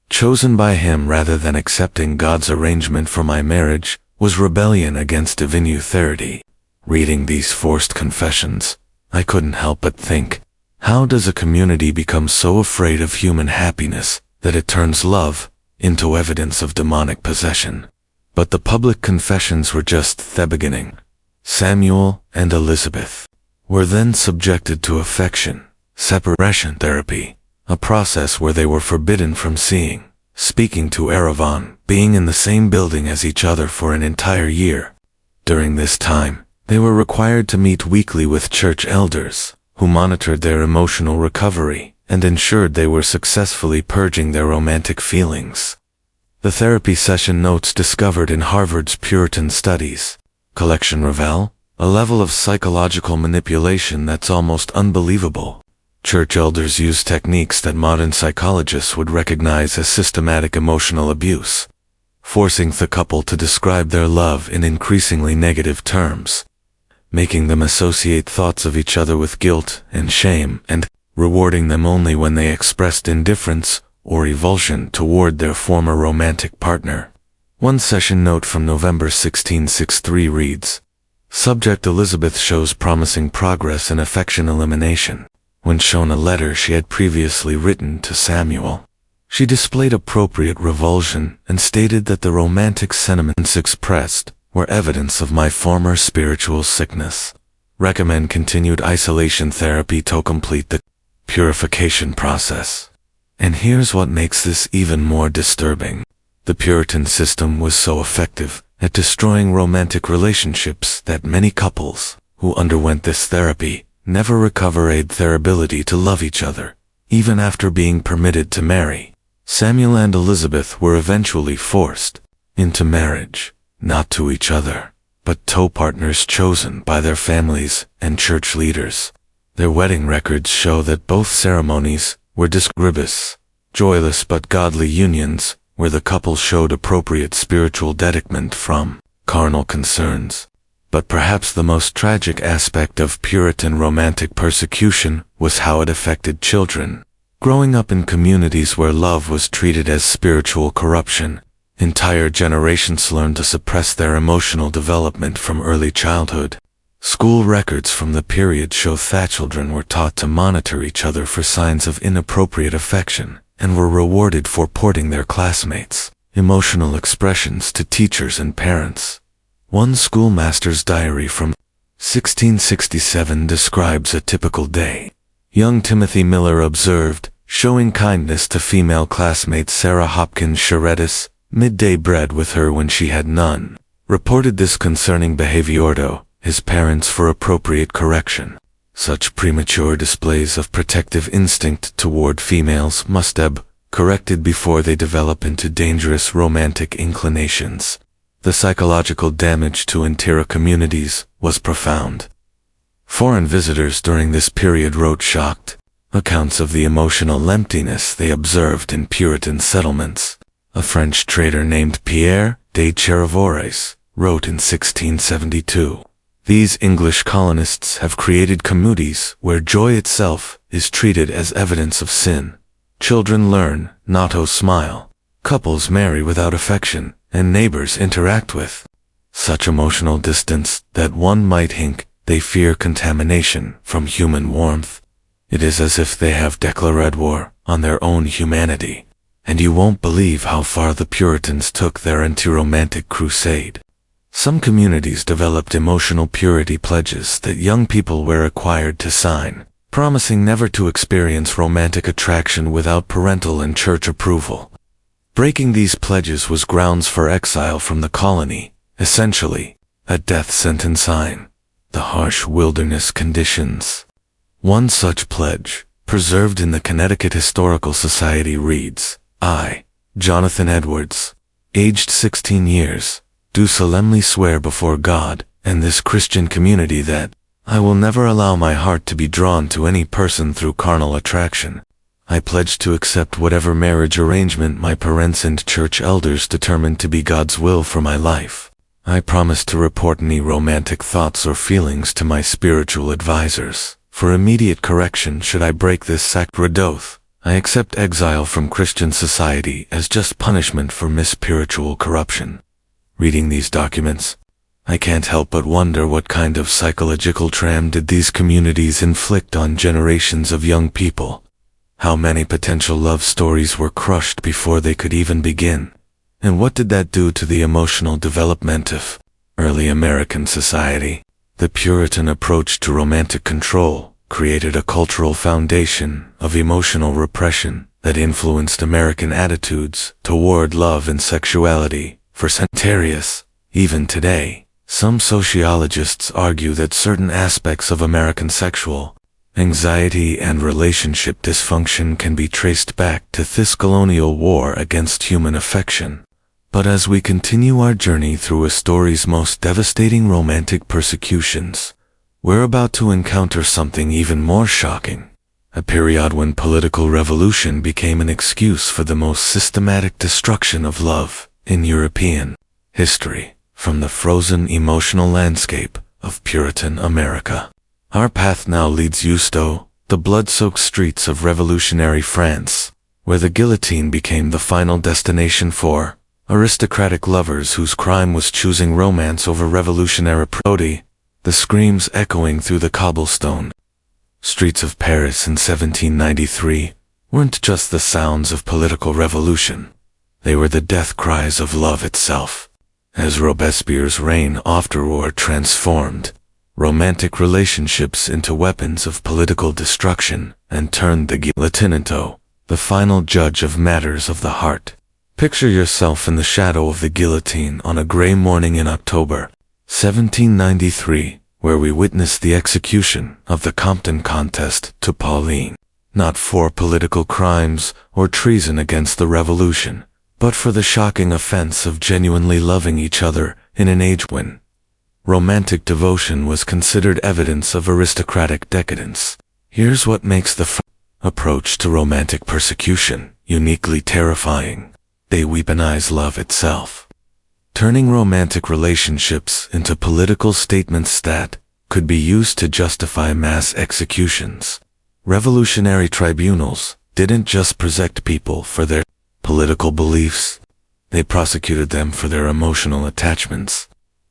chosen by him rather than accepting God's arrangement for my marriage was rebellion against divine authority. Reading these forced confessions, I couldn't help but think, how does a community become so afraid of human happiness that it turns love into evidence of demonic possession? But the public confessions were just the beginning. Samuel and Elizabeth were then subjected to affection separation therapy, a process where they were forbidden from seeing, speaking to Erevan, being in the same building as each other for an entire year. During this time, they were required to meet weekly with church elders, who monitored their emotional recovery and ensured they were successfully purging their romantic feelings. The therapy session notes discovered in Harvard's Puritan Studies collection reveal a level of psychological manipulation that's almost unbelievable. Church elders use techniques that modern psychologists would recognize as systematic emotional abuse, forcing the couple to describe their love in increasingly negative terms, making them associate thoughts of each other with guilt and shame, and rewarding them only when they expressed indifference or revulsion toward their former romantic partner. One session note from November 1663 reads, "Subject Elizabeth shows promising progress in affection elimination. When shown a letter she had previously written to Samuel, she displayed appropriate revulsion and stated that the romantic sentiments expressed were evidence of my former spiritual sickness. Recommend continued isolation therapy to complete the purification process." And here's what makes this even more disturbing. The Puritan system was so effective at destroying romantic relationships that many couples who underwent this therapy never recovered their ability to love each other, even after being permitted to marry. Samuel and Elizabeth were eventually forced into marriage, not to each other, but to partners chosen by their families and church leaders. Their wedding records show that both ceremonies were discreet, joyless but godly unions, where the couple showed appropriate spiritual detachment from carnal concerns. But perhaps the most tragic aspect of Puritan romantic persecution was how it affected children. Growing up in communities where love was treated as spiritual corruption, entire generations learned to suppress their emotional development from early childhood. School records from the period show that children were taught to monitor each other for signs of inappropriate affection, and were rewarded for reporting their classmates' emotional expressions to teachers and parents. One schoolmaster's diary from 1667 describes a typical day. Young Timothy Miller observed, showing kindness to female classmate Sarah Hopkins Sharetis, midday bread with her when she had none. Reported this concerning behavior to his parents for appropriate correction. Such premature displays of protective instinct toward females must be corrected before they develop into dangerous romantic inclinations. The psychological damage to entire communities was profound. Foreign visitors during this period wrote shocked accounts of the emotional emptiness they observed in Puritan settlements. A French trader named Pierre de Cherevores wrote in 1672, "These English colonists have created communities where joy itself is treated as evidence of sin. Children learn not to smile. Couples marry without affection, and neighbors interact with such emotional distance that one might think they fear contamination from human warmth. It is as if they have declared war on their own humanity. And you won't believe how far the Puritans took their anti-romantic crusade. Some communities developed emotional purity pledges that young people were required to sign, promising never to experience romantic attraction without parental and church approval. Breaking these pledges was grounds for exile from the colony. Essentially, a death sentence sign, the harsh wilderness conditions. One such pledge, preserved in the Connecticut Historical Society, reads, I, Jonathan Edwards, aged 16 years, do solemnly swear before God and this Christian community that I will never allow my heart to be drawn to any person through carnal attraction. I pledge to accept whatever marriage arrangement my parents and church elders determine to be God's will for my life. I promise to report any romantic thoughts or feelings to my spiritual advisors for immediate correction should I break this sacred oath. I accept exile from Christian society as just punishment for spiritual corruption. Reading these documents, I can't help but wonder what kind of psychological tram did these communities inflict on generations of young people. How many potential love stories were crushed before they could even begin? And what did that do to the emotional development of early American society? The Puritan approach to romantic control created a cultural foundation of emotional repression that influenced American attitudes toward love and sexuality for centuries. Even today, some sociologists argue that certain aspects of American sexual anxiety and relationship dysfunction can be traced back to this colonial war against human affection. But as we continue our journey through a story's most devastating romantic persecutions, we're about to encounter something even more shocking. A period when political revolution became an excuse for the most systematic destruction of love in European history, from the frozen emotional landscape of Puritan America. Our path now leads to the blood-soaked streets of revolutionary France, where the guillotine became the final destination for aristocratic lovers whose crime was choosing romance over revolutionary purity, the screams echoing through the cobblestone streets of Paris in 1793 weren't just the sounds of political revolution. They were the death cries of love itself. As Robespierre's reign afterward transformed romantic relationships into weapons of political destruction and turned the guillotine into the final judge of matters of the heart. Picture yourself in the shadow of the guillotine on a gray morning in October 1793, where we witnessed the execution of the Compton contest to Pauline, not for political crimes or treason against the revolution, but for the shocking offense of genuinely loving each other in an age when romantic devotion was considered evidence of aristocratic decadence. Here's what makes the approach to romantic persecution uniquely terrifying. They weaponize love itself, turning romantic relationships into political statements that could be used to justify mass executions. Revolutionary tribunals didn't just prosecute people for their political beliefs, they prosecuted them for their emotional attachments,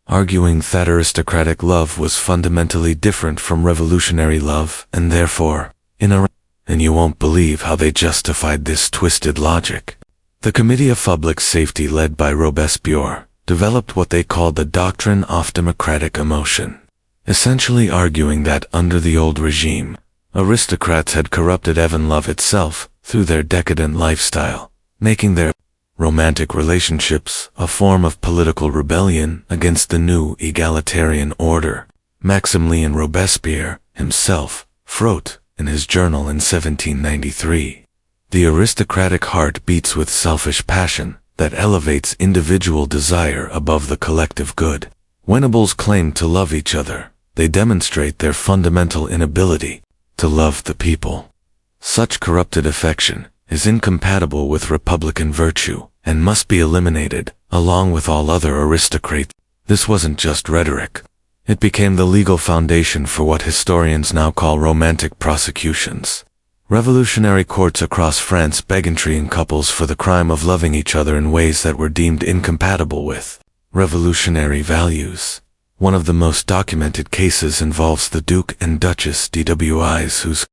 arguing that aristocratic love was fundamentally different from revolutionary love and therefore, and you won't believe how they justified this twisted logic. The Committee of Public Safety led by Robespierre developed what they called the doctrine of democratic emotion, essentially arguing that under the old regime, aristocrats had corrupted even love itself through their decadent lifestyle, making their romantic relationships a form of political rebellion against the new egalitarian order. Maximilien Robespierre himself wrote in his journal in 1793, "The aristocratic heart beats with selfish passion that elevates individual desire above the collective good. When nobles claim to love each other, they demonstrate their fundamental inability to love the people. Such corrupted affection is incompatible with republican virtue and must be eliminated, along with all other aristocrats." This wasn't just rhetoric. It became the legal foundation for what historians now call romantic prosecutions. Revolutionary courts across France began treating couples for the crime of loving each other in ways that were deemed incompatible with revolutionary values. One of the most documented cases involves the Duke and Duchess de Wise, whose